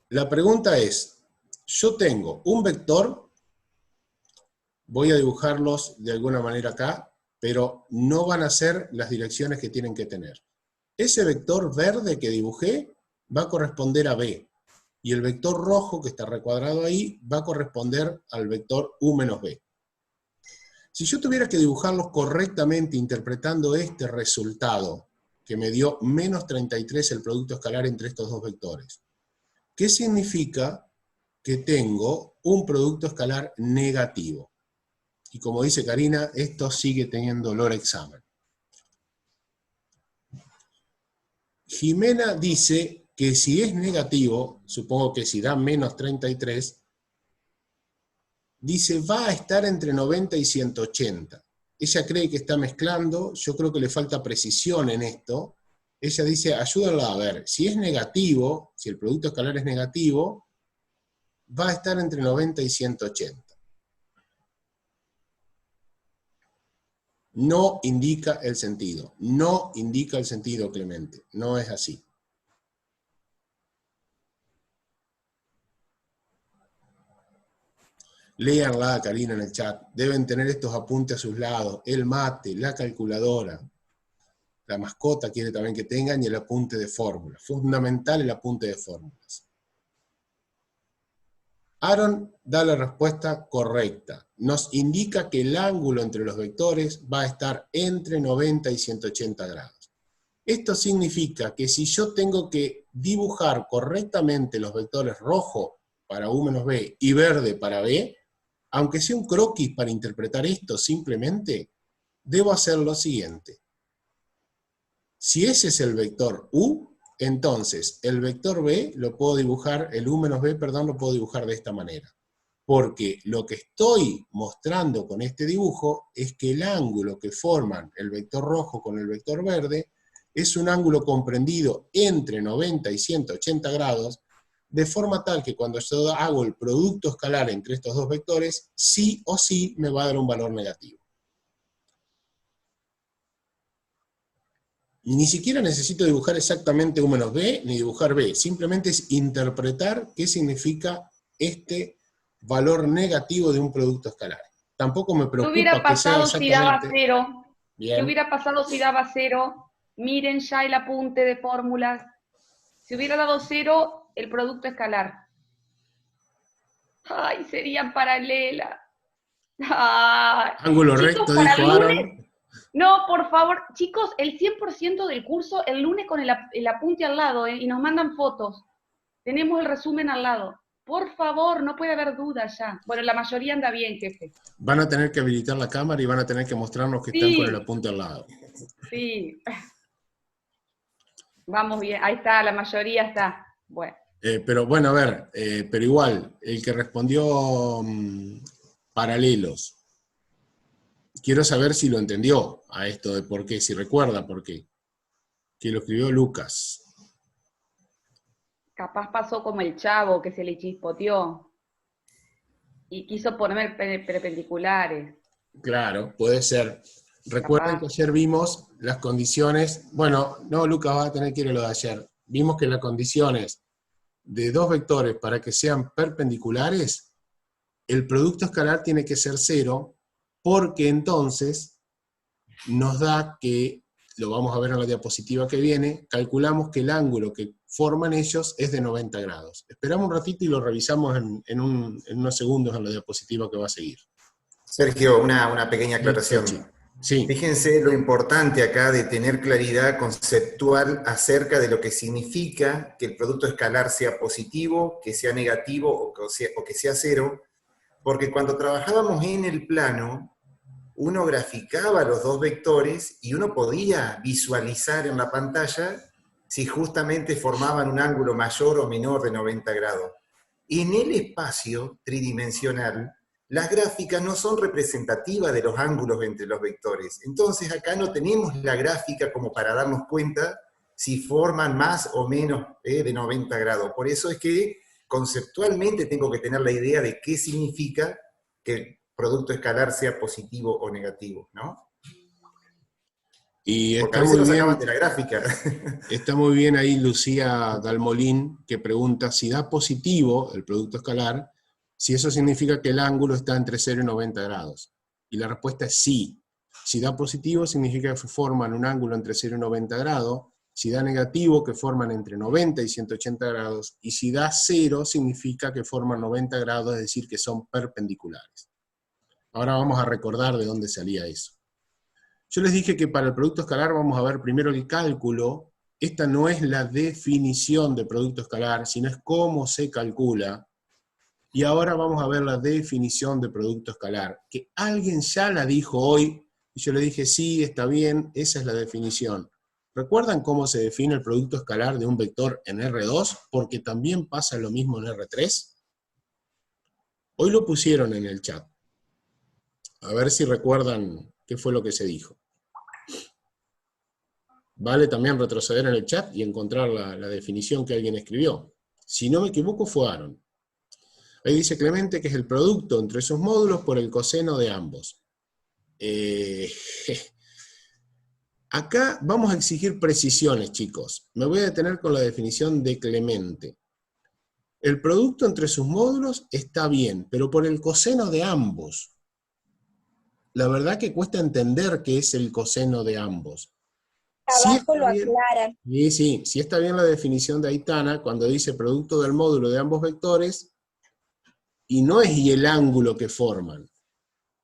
La pregunta es, yo tengo un vector, voy a dibujarlos de alguna manera acá, pero no van a ser las direcciones que tienen que tener. Ese vector verde que dibujé va a corresponder a B, y el vector rojo que está recuadrado ahí va a corresponder al vector u menos b. Si yo tuviera que dibujarlos correctamente interpretando este resultado, que me dio menos 33 el producto escalar entre estos dos vectores, ¿qué significa? Que tengo un producto escalar negativo. Y como dice Karina, esto sigue teniendo olor a examen. Jimena dice que si es negativo, supongo que si da menos 33, dice va a estar entre 90 y 180. Ella cree que está mezclando, yo creo que le falta precisión en esto. Ella dice, ayúdala a ver, si es negativo, si el producto escalar es negativo, va a estar entre 90 y 180. No indica el sentido, no indica el sentido, Clemente, no es así. Léanla, Karina, en el chat. Deben tener estos apuntes a sus lados. El mate, la calculadora. La mascota quiere también que tengan y el apunte de fórmulas. Fundamental el apunte de fórmulas. Aaron da la respuesta correcta. Nos indica que el ángulo entre los vectores va a estar entre 90 y 180 grados. Esto significa que si yo tengo que dibujar correctamente los vectores rojo para u menos b y verde para b, aunque sea un croquis para interpretar esto simplemente, debo hacer lo siguiente. Si ese es el vector u, entonces el vector b lo puedo dibujar, el u menos b, perdón, lo puedo dibujar de esta manera. Porque lo que estoy mostrando con este dibujo es que el ángulo que forman el vector rojo con el vector verde es un ángulo comprendido entre 90 y 180 grados, de forma tal que cuando yo hago el producto escalar entre estos dos vectores, sí o sí me va a dar un valor negativo. Ni siquiera necesito dibujar exactamente u menos b, ni dibujar b, simplemente es interpretar qué significa este valor negativo de un producto escalar. Tampoco me preocupa ¿Qué hubiera que sea pasado si daba exactamente... 0? Bien. ¿Qué hubiera pasado si daba 0? Miren ya el apunte de fórmulas. Si hubiera dado 0, el producto escalar. ¡Ay, serían paralelas! ¡Ay! Ángulo Chicos, recto, para dijo el lunes... Aaron. No, por favor, chicos, el 100% del curso el lunes con el apunte al lado, y nos mandan fotos. Tenemos el resumen al lado. Por favor, no puede haber dudas ya. Bueno, la mayoría anda bien, jefe. Van a tener que habilitar la cámara y van a tener que mostrarnos que están con el apunte al lado. Sí. Vamos bien, ahí está, la mayoría está. Bueno. Pero bueno, a ver, pero igual, el que respondió paralelos, quiero saber si lo entendió a esto de por qué, si recuerda por qué. Que lo escribió Lucas. Capaz pasó como el chavo que se le chispoteó y quiso poner perpendiculares. Claro, puede ser. Recuerden que ayer vimos las condiciones, bueno, no, Lucas va a tener que ir a lo de ayer. Vimos que las condiciones de dos vectores para que sean perpendiculares, el producto escalar tiene que ser 0, porque entonces nos da que, lo vamos a ver en la diapositiva que viene, calculamos que el ángulo que forman ellos es de 90 grados. Esperamos un ratito y lo revisamos en unos segundos en la diapositiva que va a seguir. Sergio, una pequeña aclaración. Sí. Fíjense lo importante acá de tener claridad conceptual acerca de lo que significa que el producto escalar sea positivo, que sea negativo o que sea cero, porque cuando trabajábamos en el plano, uno graficaba los dos vectores y uno podía visualizar en la pantalla si justamente formaban un ángulo mayor o menor de 90 grados. En el espacio tridimensional, las gráficas no son representativas de los ángulos entre los vectores. Entonces acá no tenemos la gráfica como para darnos cuenta si forman más o menos de 90 grados. Por eso es que conceptualmente tengo que tener la idea de qué significa que el producto escalar sea positivo o negativo, ¿no? Y porque está a veces muy lo bien, sacaban de la gráfica. está muy bien ahí Lucía Dalmolín, que pregunta si da positivo el producto escalar, si eso significa que el ángulo está entre 0 y 90 grados. Y la respuesta es sí. Si da positivo significa que forman un ángulo entre 0 y 90 grados, si da negativo que forman entre 90 y 180 grados, y si da 0 significa que forman 90 grados, es decir, que son perpendiculares. Ahora vamos a recordar de dónde salía eso. Yo les dije que para el producto escalar vamos a ver primero el cálculo. Esta no es la definición de producto escalar, sino es cómo se calcula. Y ahora vamos a ver la definición de producto escalar, que alguien ya la dijo hoy, y yo le dije, sí, está bien, esa es la definición. ¿Recuerdan cómo se define el producto escalar de un vector en R2? Porque también pasa lo mismo en R3. Hoy lo pusieron en el chat. A ver si recuerdan qué fue lo que se dijo. Vale también retroceder en el chat y encontrar la definición que alguien escribió. Si no me equivoco, fue Aaron. Ahí dice Clemente que es el producto entre sus módulos por el coseno de ambos. Acá vamos a exigir precisiones, chicos. Me voy a detener con la definición de Clemente. El producto entre sus módulos está bien, pero por el coseno de ambos. La verdad que cuesta entender qué es el coseno de ambos. Abajo lo aclaran. Y sí, si está bien la definición de Aitana, cuando dice producto del módulo de ambos vectores, y no es y el ángulo que forman.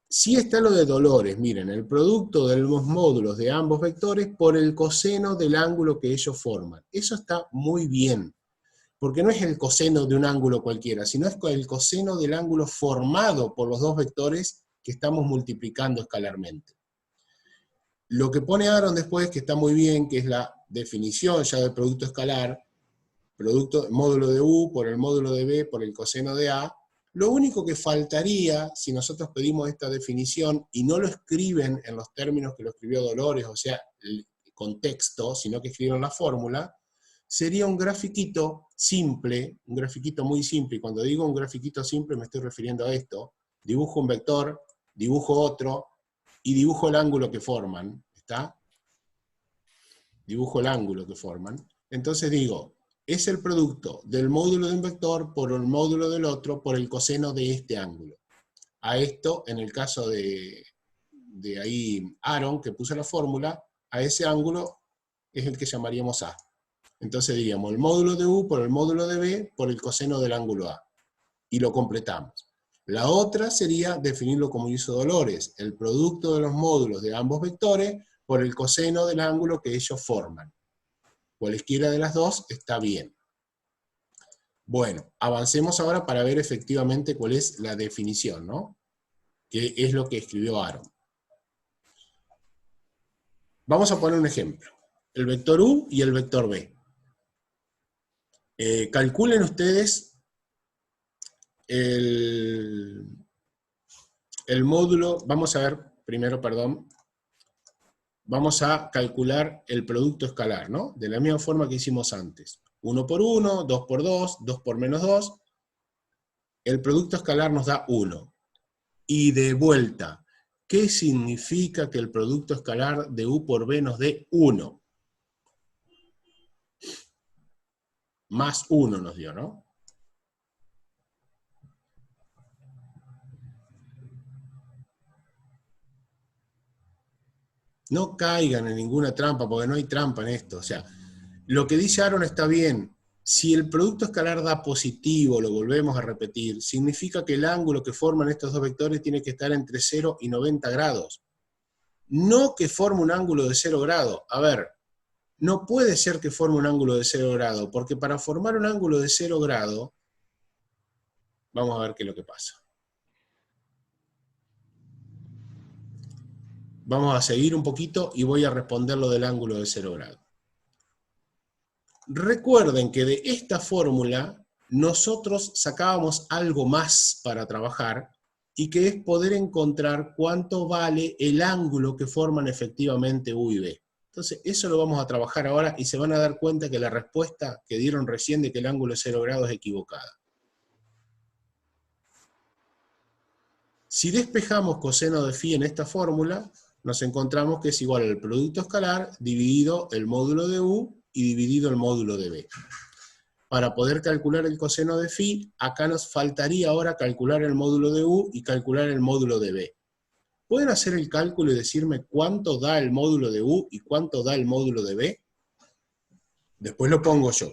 Sí está lo de Dolores, miren, el producto de los módulos de ambos vectores por el coseno del ángulo que ellos forman. Eso está muy bien, porque no es el coseno de un ángulo cualquiera, sino es el coseno del ángulo formado por los dos vectores que estamos multiplicando escalarmente. Lo que pone Aaron después, que está muy bien, que es la definición ya del producto escalar, módulo de U por el módulo de B por el coseno de A. Lo único que faltaría, si nosotros pedimos esta definición y no lo escriben en los términos que lo escribió Dolores, o sea, el contexto, sino que escriben la fórmula, sería un grafiquito simple, un grafiquito muy simple, y cuando digo un grafiquito simple me estoy refiriendo a esto: dibujo un vector, dibujo otro, y dibujo el ángulo que forman, ¿está? Dibujo el ángulo que forman. Entonces digo, es el producto del módulo de un vector por el módulo del otro por el coseno de este ángulo. A esto, en el caso de ahí Aaron, que puso la fórmula, a ese ángulo es el que llamaríamos A. Entonces diríamos el módulo de U por el módulo de B por el coseno del ángulo A. Y lo completamos. La otra sería definirlo como hizo Dolores, el producto de los módulos de ambos vectores por el coseno del ángulo que ellos forman. Cualesquiera de las dos está bien. Bueno, avancemos ahora para ver efectivamente cuál es la definición, ¿no? Que es lo que escribió Aaron. Vamos a poner un ejemplo. El vector U y el vector B. Calculen ustedes el módulo, vamos a ver primero, perdón, vamos a calcular el producto escalar, ¿no? De la misma forma que hicimos antes. 1 por 1, 2 por 2, 2 por menos 2. El producto escalar nos da 1. Y de vuelta, ¿qué significa que el producto escalar de U por B nos dé 1? Más 1 nos dio, ¿no? No caigan en ninguna trampa, porque no hay trampa en esto. O sea, lo que dice Aaron está bien. Si el producto escalar da positivo, lo volvemos a repetir, significa que el ángulo que forman estos dos vectores tiene que estar entre 0 y 90 grados. No que forme un ángulo de 0 grado. A ver, no puede ser que forme un ángulo de 0 grado, porque para formar un ángulo de 0 grado, vamos a ver qué es lo que pasa. Vamos a seguir un poquito y voy a responder lo del ángulo de 0 grado. Recuerden que de esta fórmula nosotros sacábamos algo más para trabajar, y que es poder encontrar cuánto vale el ángulo que forman efectivamente U y B. Entonces, eso lo vamos a trabajar ahora y se van a dar cuenta que la respuesta que dieron recién de que el ángulo de 0 grados es equivocada. Si despejamos coseno de φ en esta fórmula, nos encontramos que es igual al producto escalar dividido el módulo de U y dividido el módulo de B. Para poder calcular el coseno de φ, acá nos faltaría ahora calcular el módulo de U y calcular el módulo de B. ¿Pueden hacer el cálculo y decirme cuánto da el módulo de U y cuánto da el módulo de B? Después lo pongo yo.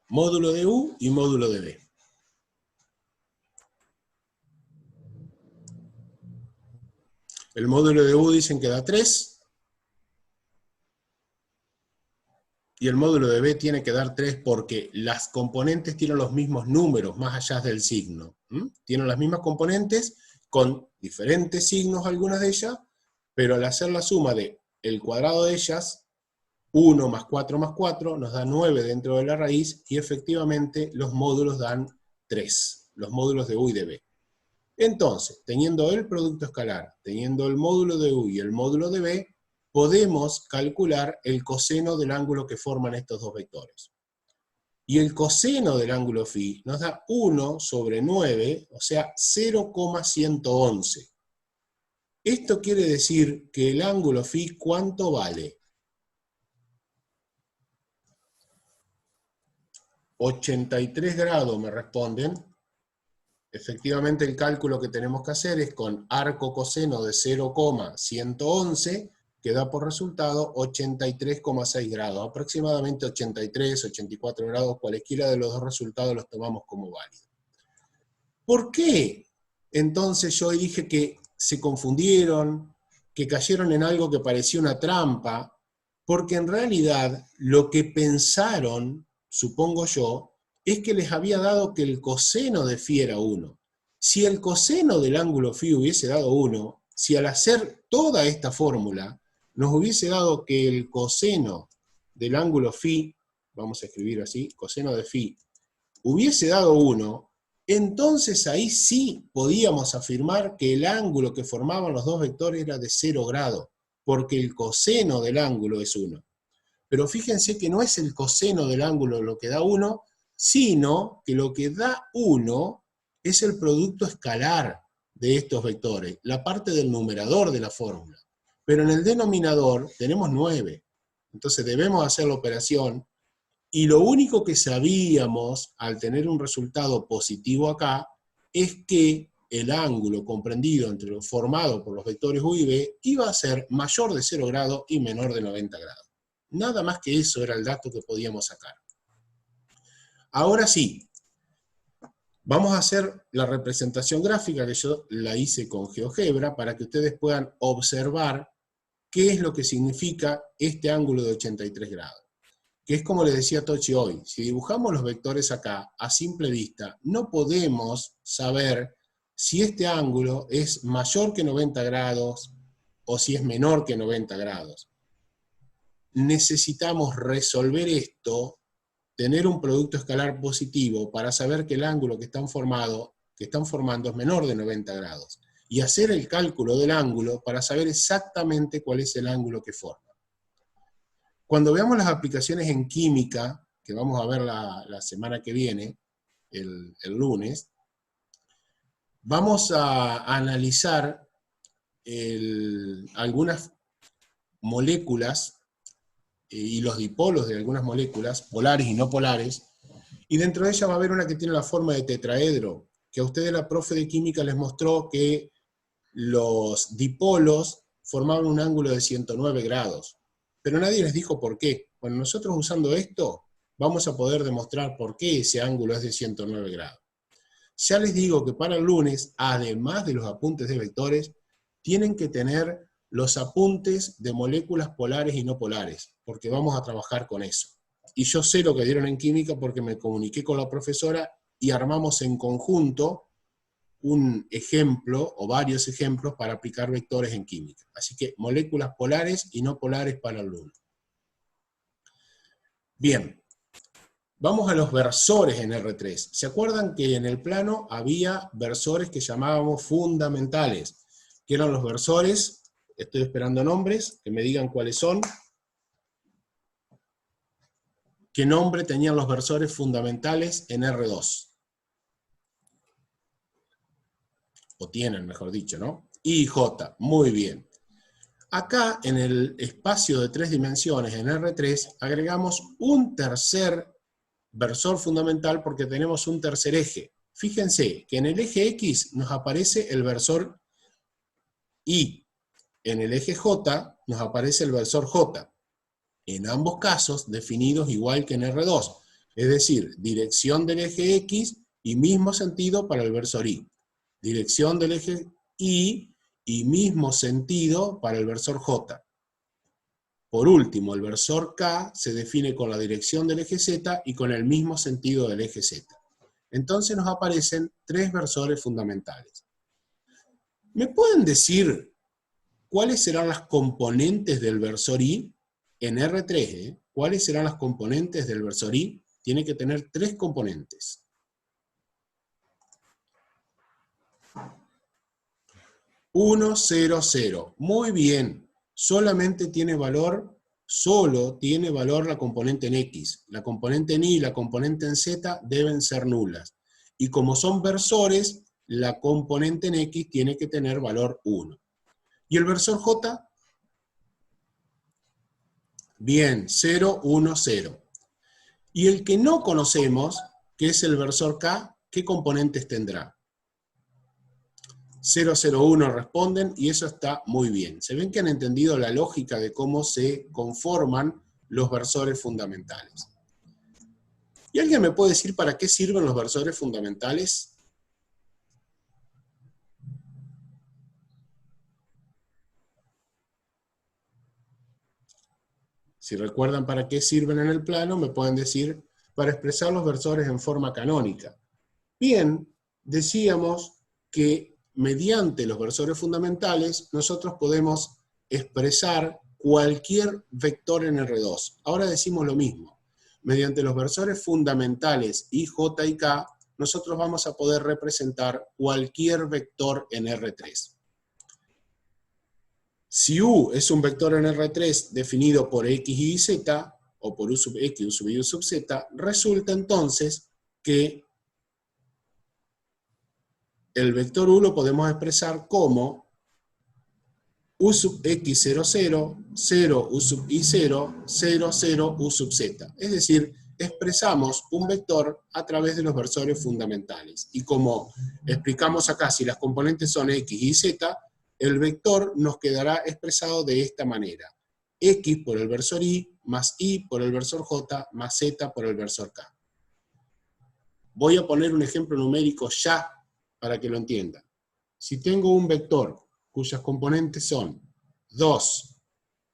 Módulo de U y módulo de B. El módulo de U dicen que da 3. Y el módulo de B tiene que dar 3 porque las componentes tienen los mismos números, más allá del signo. Tienen las mismas componentes, con diferentes signos algunas de ellas, pero al hacer la suma de el cuadrado de ellas, 1 más 4 más 4, nos da 9 dentro de la raíz, y efectivamente los módulos dan 3, los módulos de U y de B. Entonces, teniendo el producto escalar, teniendo el módulo de U y el módulo de B, podemos calcular el coseno del ángulo que forman estos dos vectores. Y el coseno del ángulo φ nos da 1 sobre 9, o sea, 0,111. Esto quiere decir que el ángulo φ, ¿cuánto vale? 83 grados, me responden. Efectivamente, el cálculo que tenemos que hacer es con arco coseno de 0,111, que da por resultado 83,6 grados, aproximadamente 83, 84 grados, cualquiera de los dos resultados los tomamos como válidos. ¿Por qué entonces yo dije que se confundieron, que cayeron en algo que parecía una trampa? Porque en realidad lo que pensaron, supongo yo, es que les había dado que el coseno de φ era 1. Si el coseno del ángulo φ hubiese dado 1, si al hacer toda esta fórmula nos hubiese dado que el coseno del ángulo φ, vamos a escribir así, coseno de φ, hubiese dado 1, entonces ahí sí podíamos afirmar que el ángulo que formaban los dos vectores era de 0 grado, porque el coseno del ángulo es 1. Pero fíjense que no es el coseno del ángulo lo que da 1, sino que lo que da 1 es el producto escalar de estos vectores, la parte del numerador de la fórmula. Pero en el denominador tenemos 9. Entonces debemos hacer la operación, y lo único que sabíamos al tener un resultado positivo acá es que el ángulo comprendido entre lo formado por los vectores U y B iba a ser mayor de 0 grados y menor de 90 grados. Nada más que eso era el dato que podíamos sacar. Ahora sí, vamos a hacer la representación gráfica, que yo la hice con GeoGebra, para que ustedes puedan observar qué es lo que significa este ángulo de 83 grados. Que es como les decía Tochi hoy, si dibujamos los vectores acá, a simple vista, no podemos saber si este ángulo es mayor que 90 grados o si es menor que 90 grados. Necesitamos resolver esto, tener un producto escalar positivo para saber que el ángulo que están formando es menor de 90 grados. Y hacer el cálculo del ángulo para saber exactamente cuál es el ángulo que forma. Cuando veamos las aplicaciones en química, que vamos a ver la semana que viene, el lunes, vamos a analizar algunas moléculas y los dipolos de algunas moléculas, polares y no polares, y dentro de ellas va a haber una que tiene la forma de tetraedro, que a ustedes la profe de química les mostró que los dipolos formaban un ángulo de 109 grados, pero nadie les dijo por qué. Bueno, nosotros usando esto vamos a poder demostrar por qué ese ángulo es de 109 grados. Ya les digo que para el lunes, además de los apuntes de vectores, tienen que tener los apuntes de moléculas polares y no polares, porque vamos a trabajar con eso. Y yo sé lo que dieron en química porque me comuniqué con la profesora y armamos en conjunto un ejemplo o varios ejemplos para aplicar vectores en química. Así que moléculas polares y no polares para el lunes. Bien, vamos a los versores en R3. ¿Se acuerdan que en el plano había versores que llamábamos fundamentales? ¿Qué eran los versores? Estoy esperando nombres, que me digan cuáles son. ¿Qué nombre tenían los versores fundamentales en R2? O tienen, mejor dicho, ¿no? I y J, muy bien. Acá, en el espacio de 3 dimensiones, en R3, agregamos un tercer versor fundamental porque tenemos un tercer eje. Fíjense que en el eje X nos aparece el versor Y. En el eje J nos aparece el versor J. En ambos casos definidos igual que en R2. Es decir, dirección del eje X y mismo sentido para el versor Y. Dirección del eje Y y mismo sentido para el versor J. Por último, el versor K se define con la dirección del eje Z y con el mismo sentido del eje Z. Entonces nos aparecen 3 versores fundamentales. ¿Me pueden decir cuáles serán las componentes del versor Y? En R3, ¿cuáles serán las componentes del versor Y? Tiene que tener 3 componentes. 1, 0, 0. Muy bien. Solamente tiene valor, solo tiene valor la componente en X. La componente en Y y la componente en Z deben ser nulas. Y como son versores, la componente en X tiene que tener valor 1. ¿Y el versor J? Bien, 0, 1, 0. Y el que no conocemos, que es el versor K, ¿qué componentes tendrá? 0, 0, 1 responden, y eso está muy bien. Se ven que han entendido la lógica de cómo se conforman los versores fundamentales. ¿Y alguien me puede decir para qué sirven los versores fundamentales? Si recuerdan para qué sirven en el plano, me pueden decir para expresar los versores en forma canónica. Bien, decíamos que mediante los versores fundamentales nosotros podemos expresar cualquier vector en R2. Ahora decimos lo mismo. Mediante los versores fundamentales I, J y K, nosotros vamos a poder representar cualquier vector en R3. Si U es un vector en R3 definido por X, Y y Z, o por U sub X, U sub Y, U sub Z, resulta entonces que el vector U lo podemos expresar como U sub X 0, 0, 0 U sub Y 0, 0, 0 U sub Z. Es decir, expresamos un vector a través de los versores fundamentales. Y como explicamos acá, si las componentes son X y Z, el vector nos quedará expresado de esta manera. X por el versor Y, más Y por el versor J, más Z por el versor K. Voy a poner un ejemplo numérico ya para que lo entiendan. Si tengo un vector cuyas componentes son 2,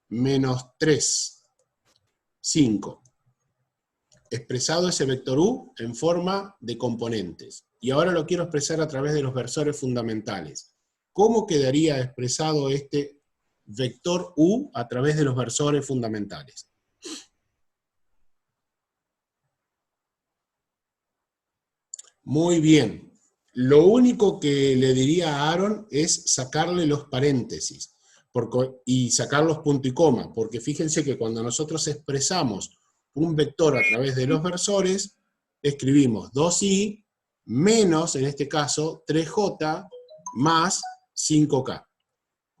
menos 3, 5, expresado ese vector U en forma de componentes, y ahora lo quiero expresar a través de los versores fundamentales, ¿cómo quedaría expresado este vector U a través de los versores fundamentales? Muy bien. Lo único que le diría a Aaron es sacarle los paréntesis y sacar los puntos y coma, porque fíjense que cuando nosotros expresamos un vector a través de los versores, escribimos 2i menos, en este caso, 3j más 5k.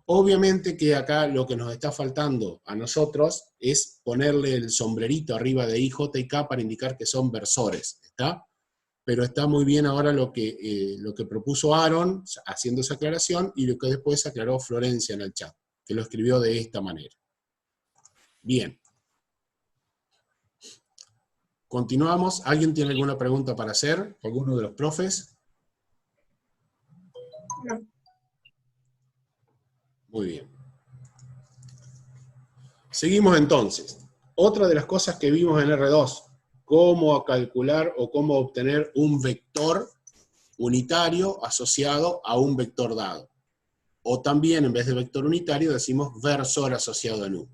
Obviamente que acá lo que nos está faltando a nosotros es ponerle el sombrerito arriba de i, j y k para indicar que son versores, ¿está? pero está muy bien ahora lo que propuso Aaron, haciendo esa aclaración, y lo que después aclaró Florencia en el chat, que lo escribió de esta manera. Bien. Continuamos. ¿Alguien tiene alguna pregunta para hacer? ¿Alguno de los profes? No. Muy bien. Seguimos entonces. Otra de las cosas que vimos en R2, cómo calcular o cómo obtener un vector unitario asociado a un vector dado. O también, en vez de vector unitario, decimos versor asociado en U.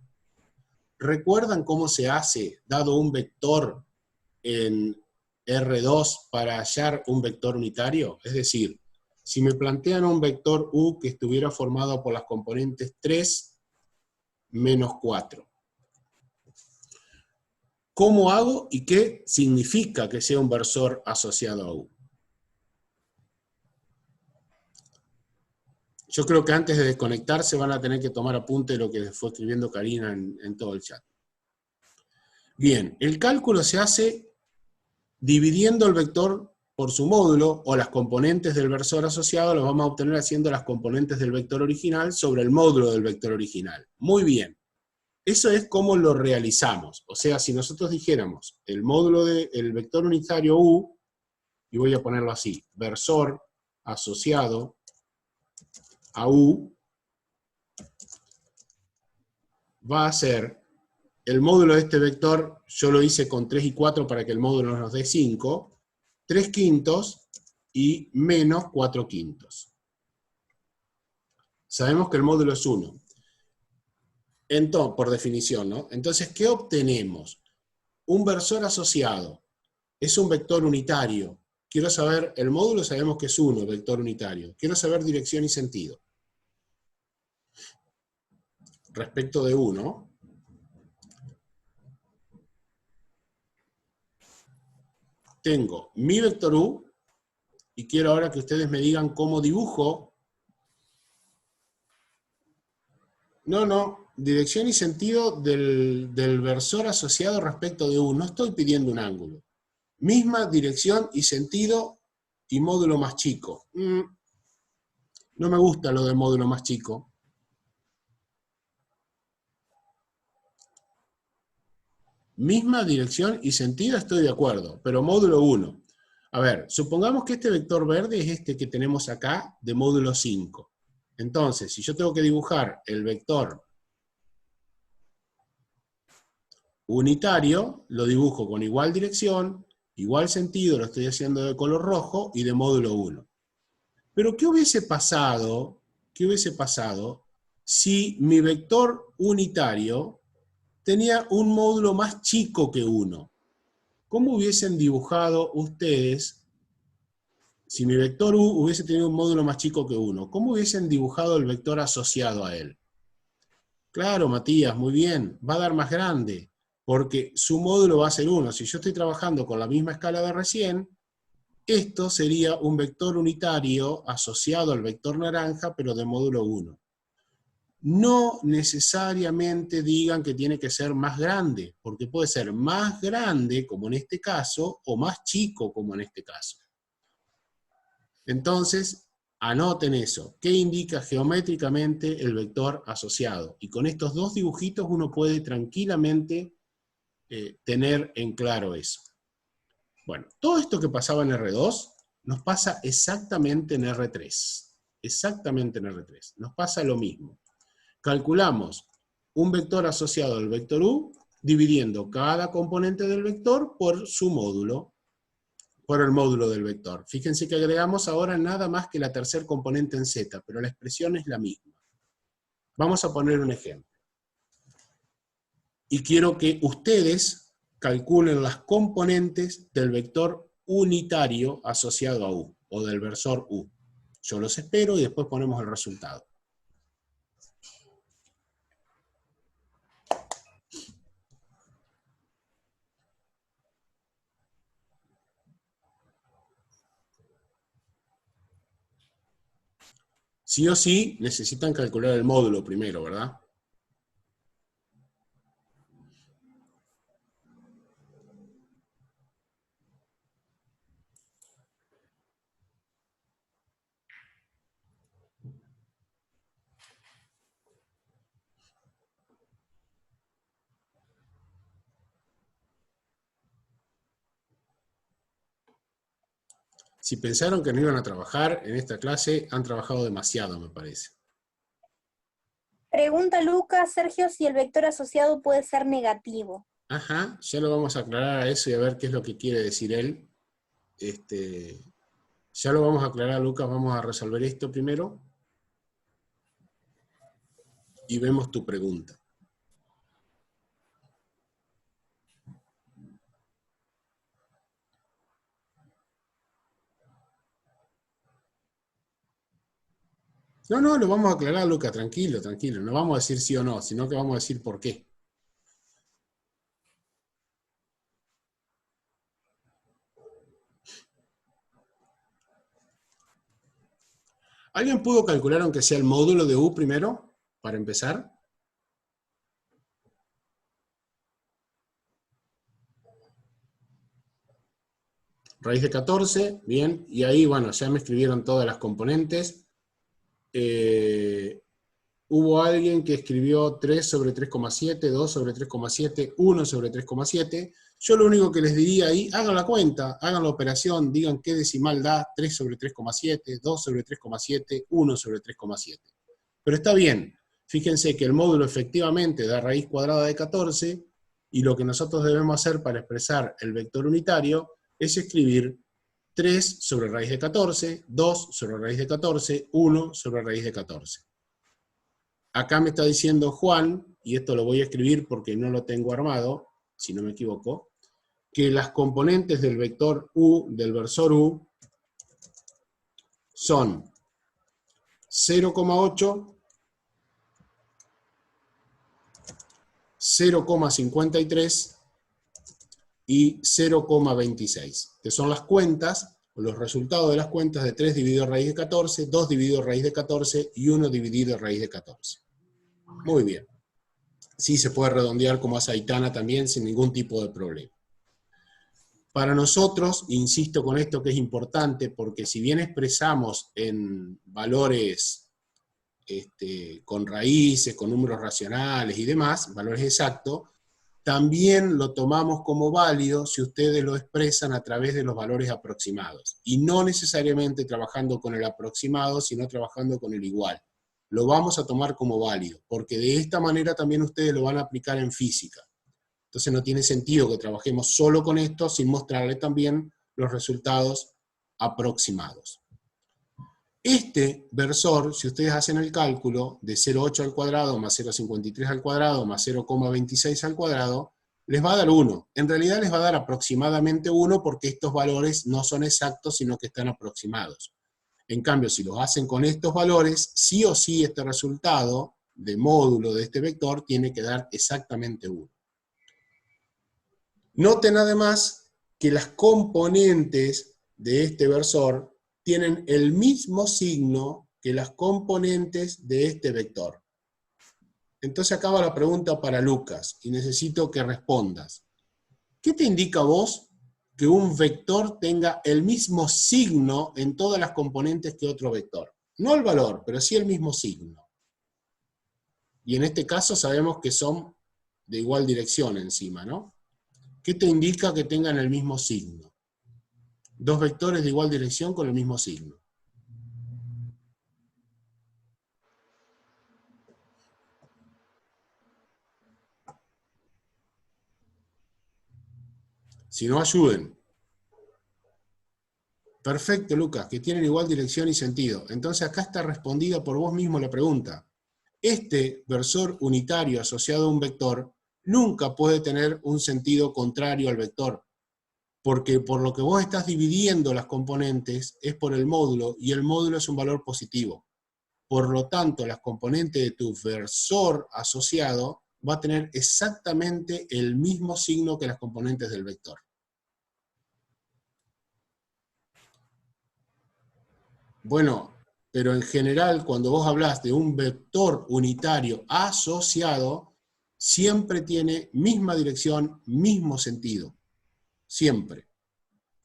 ¿Recuerdan cómo se hace, dado un vector en R2, para hallar un vector unitario? Es decir, si me plantean un vector U que estuviera formado por las componentes 3 menos 4. ¿Cómo hago y qué significa que sea un versor asociado a U? Yo creo que antes de desconectarse van a tener que tomar apunte de lo que fue escribiendo Karina en todo el chat. Bien, el cálculo se hace dividiendo el vector por su módulo, o las componentes del versor asociado los vamos a obtener haciendo las componentes del vector original sobre el módulo del vector original. Muy bien. Eso es como lo realizamos. O sea, si nosotros dijéramos el módulo del vector unitario U, y voy a ponerlo así, versor asociado a U, va a ser el módulo de este vector, yo lo hice con 3 y 4 para que el módulo nos dé 5, 3 quintos y menos 4 quintos. Sabemos que el módulo es 1. Entonces, por definición, ¿no? Entonces, ¿qué obtenemos? Un versor asociado es un vector unitario. Quiero saber, el módulo sabemos que es 1, vector unitario. Quiero saber dirección y sentido. Respecto de 1, tengo mi vector U, y quiero ahora que ustedes me digan cómo dibujo. No, dirección y sentido del versor asociado respecto de U. No estoy pidiendo un ángulo. Misma dirección y sentido y módulo más chico. No me gusta lo del módulo más chico. Misma dirección y sentido, estoy de acuerdo, pero módulo 1. A ver, supongamos que este vector verde es este que tenemos acá, de módulo 5. Entonces, si yo tengo que dibujar el vector unitario, lo dibujo con igual dirección, igual sentido, lo estoy haciendo de color rojo, y de módulo 1. Pero ¿qué hubiese pasado si mi vector unitario tenía un módulo más chico que 1? ¿Cómo hubiesen dibujado ustedes, si mi vector U hubiese tenido un módulo más chico que 1? ¿Cómo hubiesen dibujado el vector asociado a él? Claro, Matías, muy bien, va a dar más grande, porque su módulo va a ser 1. Si yo estoy trabajando con la misma escala de recién, esto sería un vector unitario asociado al vector naranja, pero de módulo 1. No necesariamente digan que tiene que ser más grande, porque puede ser más grande, como en este caso, o más chico, como en este caso. Entonces, anoten eso. ¿Qué indica geométricamente el vector asociado? Y con estos dos dibujitos uno puede tranquilamente tener en claro eso. Bueno, todo esto que pasaba en R2 nos pasa exactamente en R3. Exactamente en R3. Nos pasa lo mismo. Calculamos un vector asociado al vector U, dividiendo cada componente del vector por su módulo, por el módulo del vector. Fíjense que agregamos ahora nada más que la tercer componente en Z, pero la expresión es la misma. Vamos a poner un ejemplo. Y quiero que ustedes calculen las componentes del vector unitario asociado a U, o del versor U. Yo los espero y después ponemos el resultado. Sí o sí necesitan calcular el módulo primero, ¿verdad? Si pensaron que no iban a trabajar en esta clase, han trabajado demasiado, me parece. Pregunta Lucas, Sergio, si el vector asociado puede ser negativo. Ajá, ya lo vamos a aclarar a eso y a ver qué es lo que quiere decir él. Ya lo vamos a aclarar, Lucas, vamos a resolver esto primero. Y vemos tu pregunta. No, lo vamos a aclarar, Lucas, tranquilo, tranquilo. No vamos a decir sí o no, sino que vamos a decir por qué. ¿Alguien pudo calcular aunque sea el módulo de U primero, para empezar? Raíz de 14, bien, y ahí, bueno, ya me escribieron todas las componentes. Hubo alguien que escribió 3 sobre 3,7, 2 sobre 3,7, 1 sobre 3,7. Yo lo único que les diría ahí, hagan la cuenta, hagan la operación, digan qué decimal da 3 sobre 3,7, 2 sobre 3,7, 1 sobre 3,7. Pero está bien, fíjense que el módulo efectivamente da raíz cuadrada de 14, y lo que nosotros debemos hacer para expresar el vector unitario es escribir 3 sobre raíz de 14, 2 sobre raíz de 14, 1 sobre raíz de 14. Acá me está diciendo Juan, y esto lo voy a escribir porque no lo tengo armado, si no me equivoco, que las componentes del vector U, del versor U, son 0,8, 0,53 y 0,26, que son las cuentas, o los resultados de las cuentas de 3 dividido raíz de 14, 2 dividido raíz de 14 y 1 dividido raíz de 14. Muy bien. Sí, se puede redondear como hace Aitana también sin ningún tipo de problema. Para nosotros, insisto con esto que es importante, porque si bien expresamos en valores con raíces, con números racionales y demás, valores exactos, también lo tomamos como válido si ustedes lo expresan a través de los valores aproximados. Y no necesariamente trabajando con el aproximado, sino trabajando con el igual. Lo vamos a tomar como válido, porque de esta manera también ustedes lo van a aplicar en física. Entonces no tiene sentido que trabajemos solo con esto sin mostrarle también los resultados aproximados. Este versor, si ustedes hacen el cálculo de 0,8 al cuadrado más 0,53 al cuadrado más 0,26 al cuadrado, les va a dar 1. En realidad les va a dar aproximadamente 1 porque estos valores no son exactos, sino que están aproximados. En cambio, si los hacen con estos valores, sí o sí este resultado de módulo de este vector tiene que dar exactamente 1. Noten además que las componentes de este versor tienen el mismo signo que las componentes de este vector. Entonces acá va la pregunta para Lucas, y necesito que respondas. ¿Qué te indica a vos que un vector tenga el mismo signo en todas las componentes que otro vector? No el valor, pero sí el mismo signo. Y en este caso sabemos que son de igual dirección encima, ¿no? ¿Qué te indica que tengan el mismo signo? Dos vectores de igual dirección con el mismo signo. Si no, ayuden. Perfecto, Lucas, que tienen igual dirección y sentido. Entonces acá está respondida por vos mismo la pregunta. Este versor unitario asociado a un vector nunca puede tener un sentido contrario al vector, porque por lo que vos estás dividiendo las componentes es por el módulo, y el módulo es un valor positivo. Por lo tanto, las componentes de tu versor asociado va a tener exactamente el mismo signo que las componentes del vector. Bueno, pero en general, cuando vos hablas de un vector unitario asociado, siempre tiene misma dirección, mismo sentido. Siempre.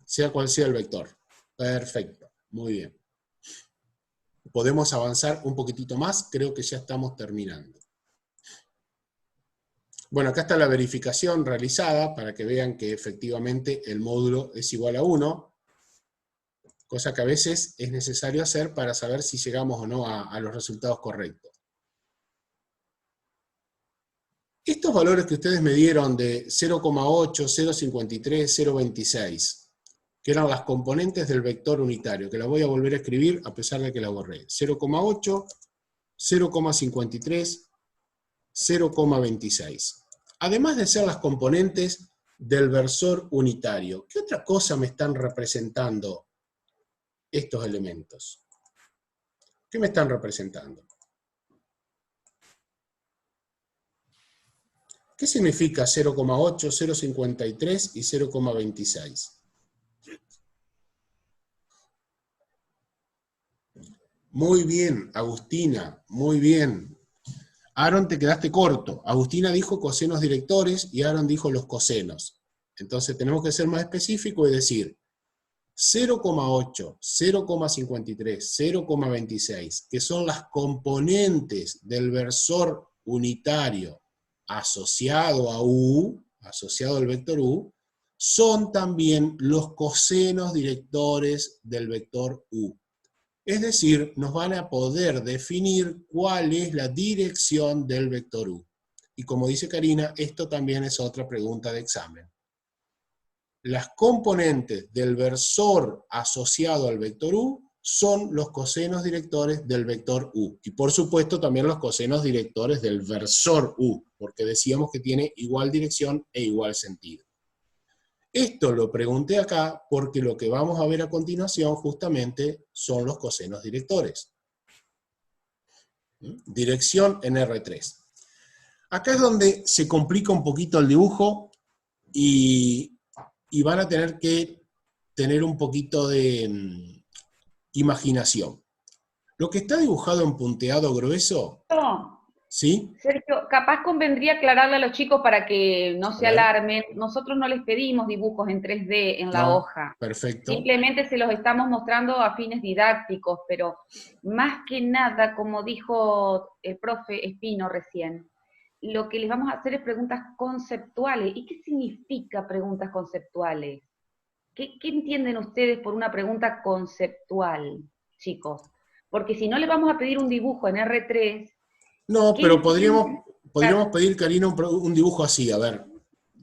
Sea cual sea el vector. Perfecto. Muy bien. Podemos avanzar un poquitito más, creo que ya estamos terminando. Bueno, acá está la verificación realizada para que vean que efectivamente el módulo es igual a 1. cosa que a veces es necesario hacer para saber si llegamos o no a los resultados correctos. Estos valores que ustedes me dieron de 0,8, 0,53, 0,26, que eran las componentes del vector unitario, que la voy a volver a escribir a pesar de que la borré. 0,8, 0,53, 0,26. Además de ser las componentes del versor unitario, ¿qué otra cosa me están representando estos elementos? ¿Qué me están representando? ¿Qué significa 0,8, 0,53 y 0,26? Muy bien, Agustina, muy bien. Aaron, te quedaste corto. Agustina dijo cosenos directores y Aaron dijo los cosenos. Entonces tenemos que ser más específicos y decir 0,8, 0,53, 0,26, que son las componentes del versor unitario asociado a U, asociado al vector U, son también los cosenos directores del vector U. Es decir, nos van a poder definir cuál es la dirección del vector U. Y como dice Karina, esto también es otra pregunta de examen. Las componentes del versor asociado al vector U son los cosenos directores del vector U. Y por supuesto también los cosenos directores del versor U, porque decíamos que tiene igual dirección e igual sentido. Esto lo pregunté acá porque lo que vamos a ver a continuación justamente son los cosenos directores. Dirección en R3. Acá es donde se complica un poquito el dibujo y van a tener que tener un poquito de imaginación. Lo que está dibujado en punteado grueso, ¿sí? Sergio, capaz convendría aclararle a los chicos para que no se alarmen. Nosotros no les pedimos dibujos en 3D en la hoja. Perfecto. Simplemente se los estamos mostrando a fines didácticos, pero más que nada, como dijo el profe Espino recién, lo que les vamos a hacer es preguntas conceptuales. ¿Y qué significa preguntas conceptuales? ¿Qué entienden ustedes por una pregunta conceptual, chicos? Porque si no le vamos a pedir un dibujo en R3... No, pero podríamos pedir, Karina, un dibujo así, a ver,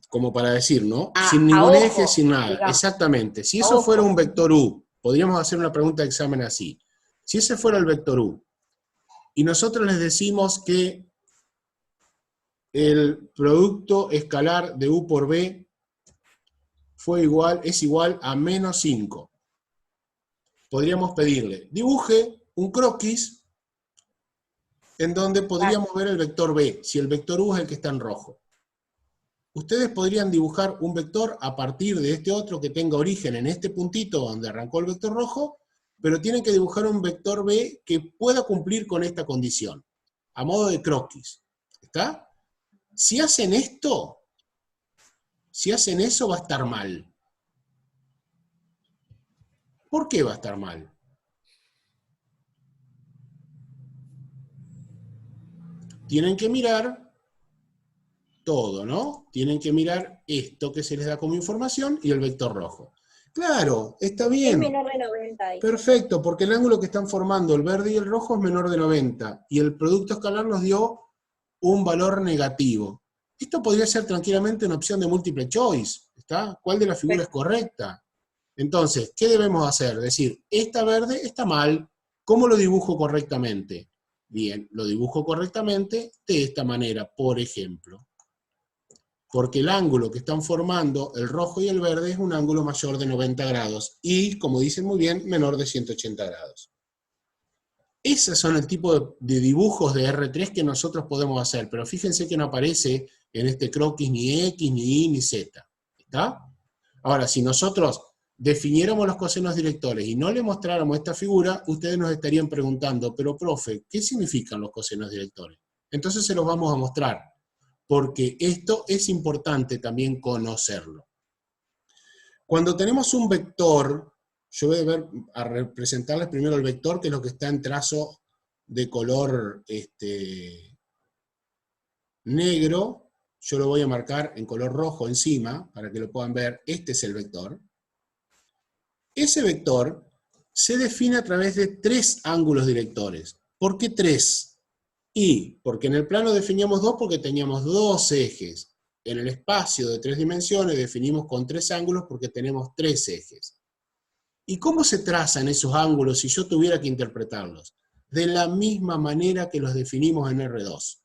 como para decir, ¿no? Sin ningún eje, sin nada. Digamos. Exactamente. Si eso fuera un vector U, podríamos hacer una pregunta de examen así. Si ese fuera el vector U, y nosotros les decimos que el producto escalar de U por B es igual a menos 5. Podríamos pedirle, dibuje un croquis en donde podríamos ver el vector B, si el vector U es el que está en rojo. Ustedes podrían dibujar un vector a partir de este otro que tenga origen en este puntito donde arrancó el vector rojo, pero tienen que dibujar un vector B que pueda cumplir con esta condición, a modo de croquis. ¿Está? Si hacen esto, si hacen eso va a estar mal. ¿Por qué va a estar mal? Tienen que mirar todo, ¿no? Tienen que mirar esto que se les da como información y el vector rojo. Claro, está bien. Es menor de 90. Ahí. Perfecto, porque el ángulo que están formando el verde y el rojo es menor de 90, y el producto escalar nos dio un valor negativo. Esto podría ser tranquilamente una opción de múltiple choice, ¿está? ¿Cuál de las figuras es correcta? Entonces, ¿qué debemos hacer? Decir, esta verde está mal, ¿cómo lo dibujo correctamente? Bien, lo dibujo correctamente de esta manera, por ejemplo. Porque el ángulo que están formando el rojo y el verde es un ángulo mayor de 90 grados y, como dicen muy bien, menor de 180 grados. Esos son el tipo de dibujos de R3 que nosotros podemos hacer, pero fíjense que no aparece en este croquis ni X, ni Y, ni Z. ¿Está? Ahora, si nosotros definiéramos los cosenos directores y no le mostráramos esta figura, ustedes nos estarían preguntando, pero profe, ¿qué significan los cosenos directores? Entonces se los vamos a mostrar, porque esto es importante también conocerlo. Cuando tenemos un vector, yo voy a representarles primero el vector, que es lo que está en trazo de color negro. Yo lo voy a marcar en color rojo encima, para que lo puedan ver. Este es el vector. Ese vector se define a través de 3 ángulos directores. ¿Por qué 3? Y porque en el plano definíamos 2 porque teníamos 2 ejes. En el espacio de 3 dimensiones definimos con 3 ángulos porque tenemos 3 ejes. ¿Y cómo se trazan esos ángulos si yo tuviera que interpretarlos? De la misma manera que los definimos en R2.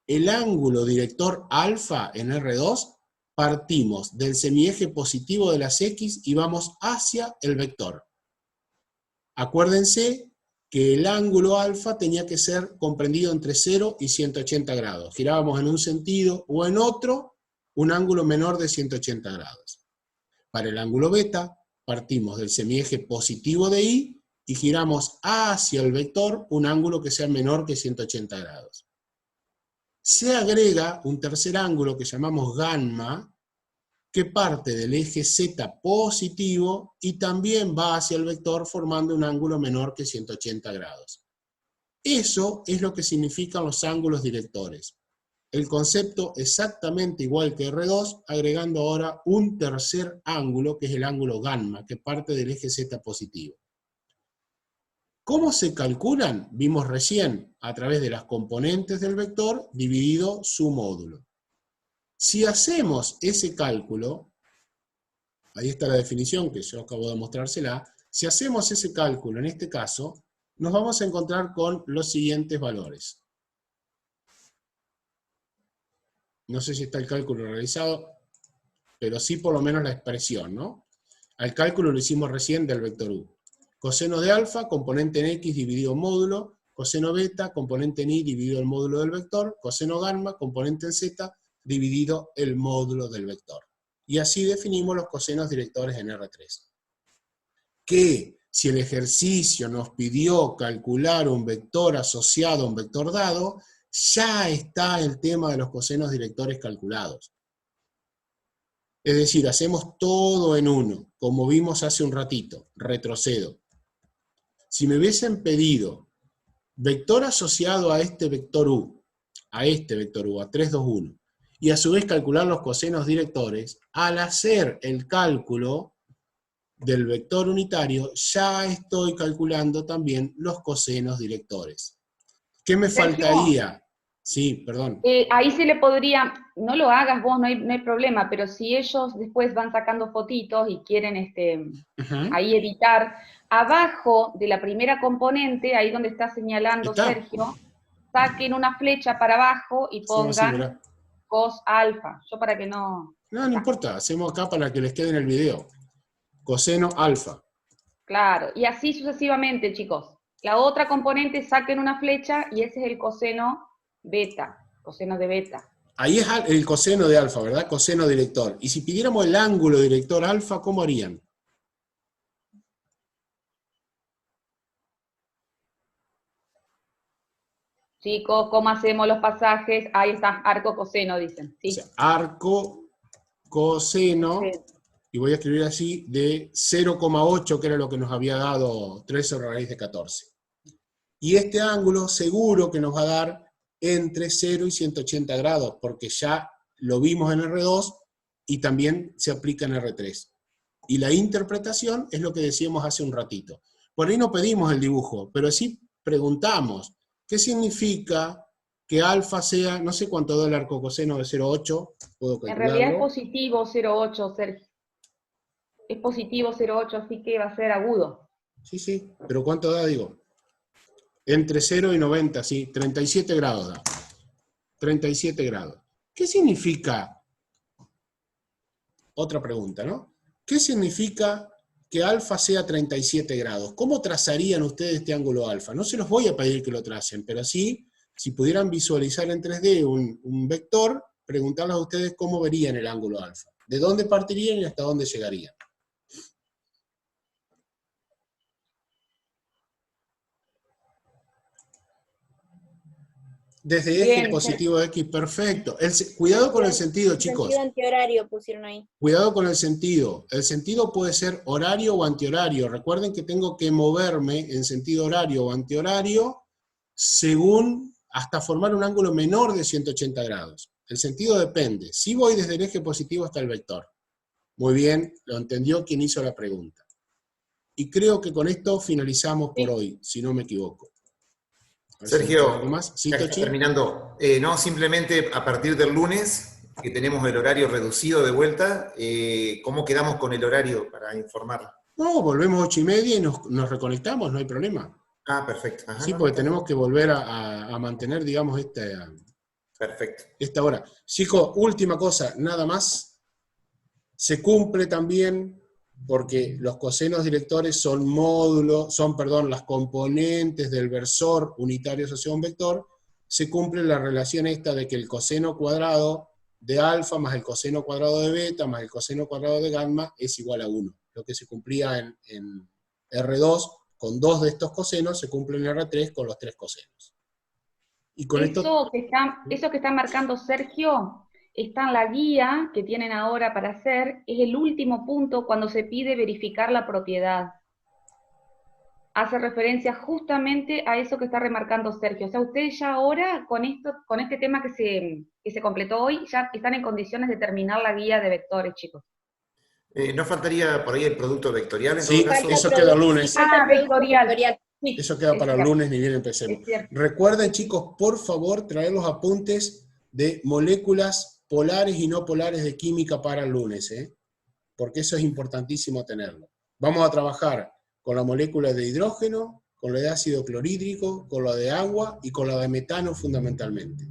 El ángulo director alfa en R2, partimos del semieje positivo de las X y vamos hacia el vector. Acuérdense que el ángulo alfa tenía que ser comprendido entre 0 y 180 grados. Girábamos en un sentido o en otro, un ángulo menor de 180 grados. Para el ángulo beta, partimos del semieje positivo de Y y giramos hacia el vector un ángulo que sea menor que 180 grados. Se agrega un tercer ángulo que llamamos gamma, que parte del eje Z positivo y también va hacia el vector formando un ángulo menor que 180 grados. Eso es lo que significan los ángulos directores. El concepto exactamente igual que R2, agregando ahora un tercer ángulo, que es el ángulo gamma, que parte del eje Z positivo. ¿Cómo se calculan? Vimos recién, a través de las componentes del vector dividido su módulo. Si hacemos ese cálculo, ahí está la definición que yo acabo de mostrársela, si hacemos ese cálculo en este caso, nos vamos a encontrar con los siguientes valores. No sé si está el cálculo realizado, pero sí por lo menos la expresión, ¿no? Al cálculo lo hicimos recién del vector U. Coseno de alfa, componente en X dividido en módulo, coseno beta, componente en Y dividido el módulo del vector, coseno gamma, componente en Z, dividido el módulo del vector. Y así definimos los cosenos directores en R3. Que si el ejercicio nos pidió calcular un vector asociado a un vector dado, ya está el tema de los cosenos directores calculados. Es decir, hacemos todo en uno, como vimos hace un ratito. Retrocedo. Si me hubiesen pedido vector asociado a este vector U, a 3, 2, 1, y a su vez calcular los cosenos directores, al hacer el cálculo del vector unitario, ya estoy calculando también los cosenos directores. ¿Qué me faltaría? Sí, perdón. Ahí se le podría, no lo hagas vos, no hay problema, pero si ellos después van sacando fotitos y quieren ahí editar, abajo de la primera componente, ahí donde está señalando Sergio, saquen una flecha para abajo y pongan cos alfa. Yo para que no... No importa, hacemos acá para que les quede en el video. Coseno alfa. Claro, y así sucesivamente, chicos. La otra componente saquen una flecha y ese es el coseno beta, coseno de beta. Ahí es el coseno de alfa, ¿verdad? Coseno director. Y si pidiéramos el ángulo director alfa, ¿cómo harían? Chicos, ¿cómo hacemos los pasajes? Ahí está, arco coseno, dicen. ¿Sí? O sea, arco coseno, sí. Y voy a escribir así, de 0,8, que era lo que nos había dado 3 sobre raíz de 14. Y este ángulo seguro que nos va a dar entre 0 y 180 grados, porque ya lo vimos en R2 y también se aplica en R3. Y la interpretación es lo que decíamos hace un ratito. Por ahí no pedimos el dibujo, pero sí preguntamos, ¿qué significa que alfa sea, no sé cuánto da el arco coseno de 0,8? ¿Puedo calcularlo? En realidad es positivo 0,8, Sergio. Es positivo 0,8, así que va a ser agudo. Sí, pero ¿cuánto da, digo? Entre 0 y 90, sí, 37 grados da. 37 grados. ¿Qué significa? Otra pregunta, ¿no? ¿Qué significa que alfa sea 37 grados? ¿Cómo trazarían ustedes este ángulo alfa? No se los voy a pedir que lo tracen, pero sí, si pudieran visualizar en 3D un vector, preguntarles a ustedes cómo verían el ángulo alfa. ¿De dónde partirían y hasta dónde llegarían? Desde eje positivo de X, perfecto. Cuidado con el sentido, chicos. Sentido antihorario pusieron ahí. Cuidado con el sentido. El sentido puede ser horario o antihorario. Recuerden que tengo que moverme en sentido horario o antihorario según, hasta formar un ángulo menor de 180 grados. El sentido depende. Si voy desde el eje positivo hasta el vector. Muy bien, lo entendió quien hizo la pregunta. y creo que con esto finalizamos por Sí. hoy, si no me equivoco. A ver si Sergio, ¿algo más? ¿Sí, ya que Tochi? está terminando. No, simplemente a partir del lunes, que tenemos el horario reducido de vuelta, ¿cómo quedamos con el horario para informar? No, volvemos 8:30 y nos reconectamos, no hay problema. Ah, perfecto. Ajá, Sí, no, porque está tenemos que volver a mantener, digamos, perfecto. esta hora. Chicos, última cosa, nada más. Se cumple también, porque los cosenos directores son módulos, las componentes del versor unitario asociado a un vector, se cumple la relación esta de que el coseno cuadrado de alfa más el coseno cuadrado de beta más el coseno cuadrado de gamma es igual a 1. Lo que se cumplía en R2 con 2 de estos cosenos, se cumple en R3 con los 3 cosenos. Y con esto... Eso que está marcando Sergio está en la guía que tienen ahora para hacer, es el último punto cuando se pide verificar la propiedad. Hace referencia justamente a eso que está remarcando Sergio. O sea, ustedes ya ahora, con este tema que se completó hoy, ya están en condiciones de terminar la guía de vectores, chicos. ¿No faltaría por ahí el producto vectorial en Sí, todo caso? eso queda el lunes. Falta producto vectorial. Sí, Eso queda es para el cierto, lunes, ni bien empecemos. es cierto. Recuerden, chicos, por favor, traer los apuntes de moléculas polares y no polares de química para el lunes, porque eso es importantísimo tenerlo. Vamos a trabajar con la molécula de hidrógeno, con la de ácido clorhídrico, con la de agua y con la de metano fundamentalmente.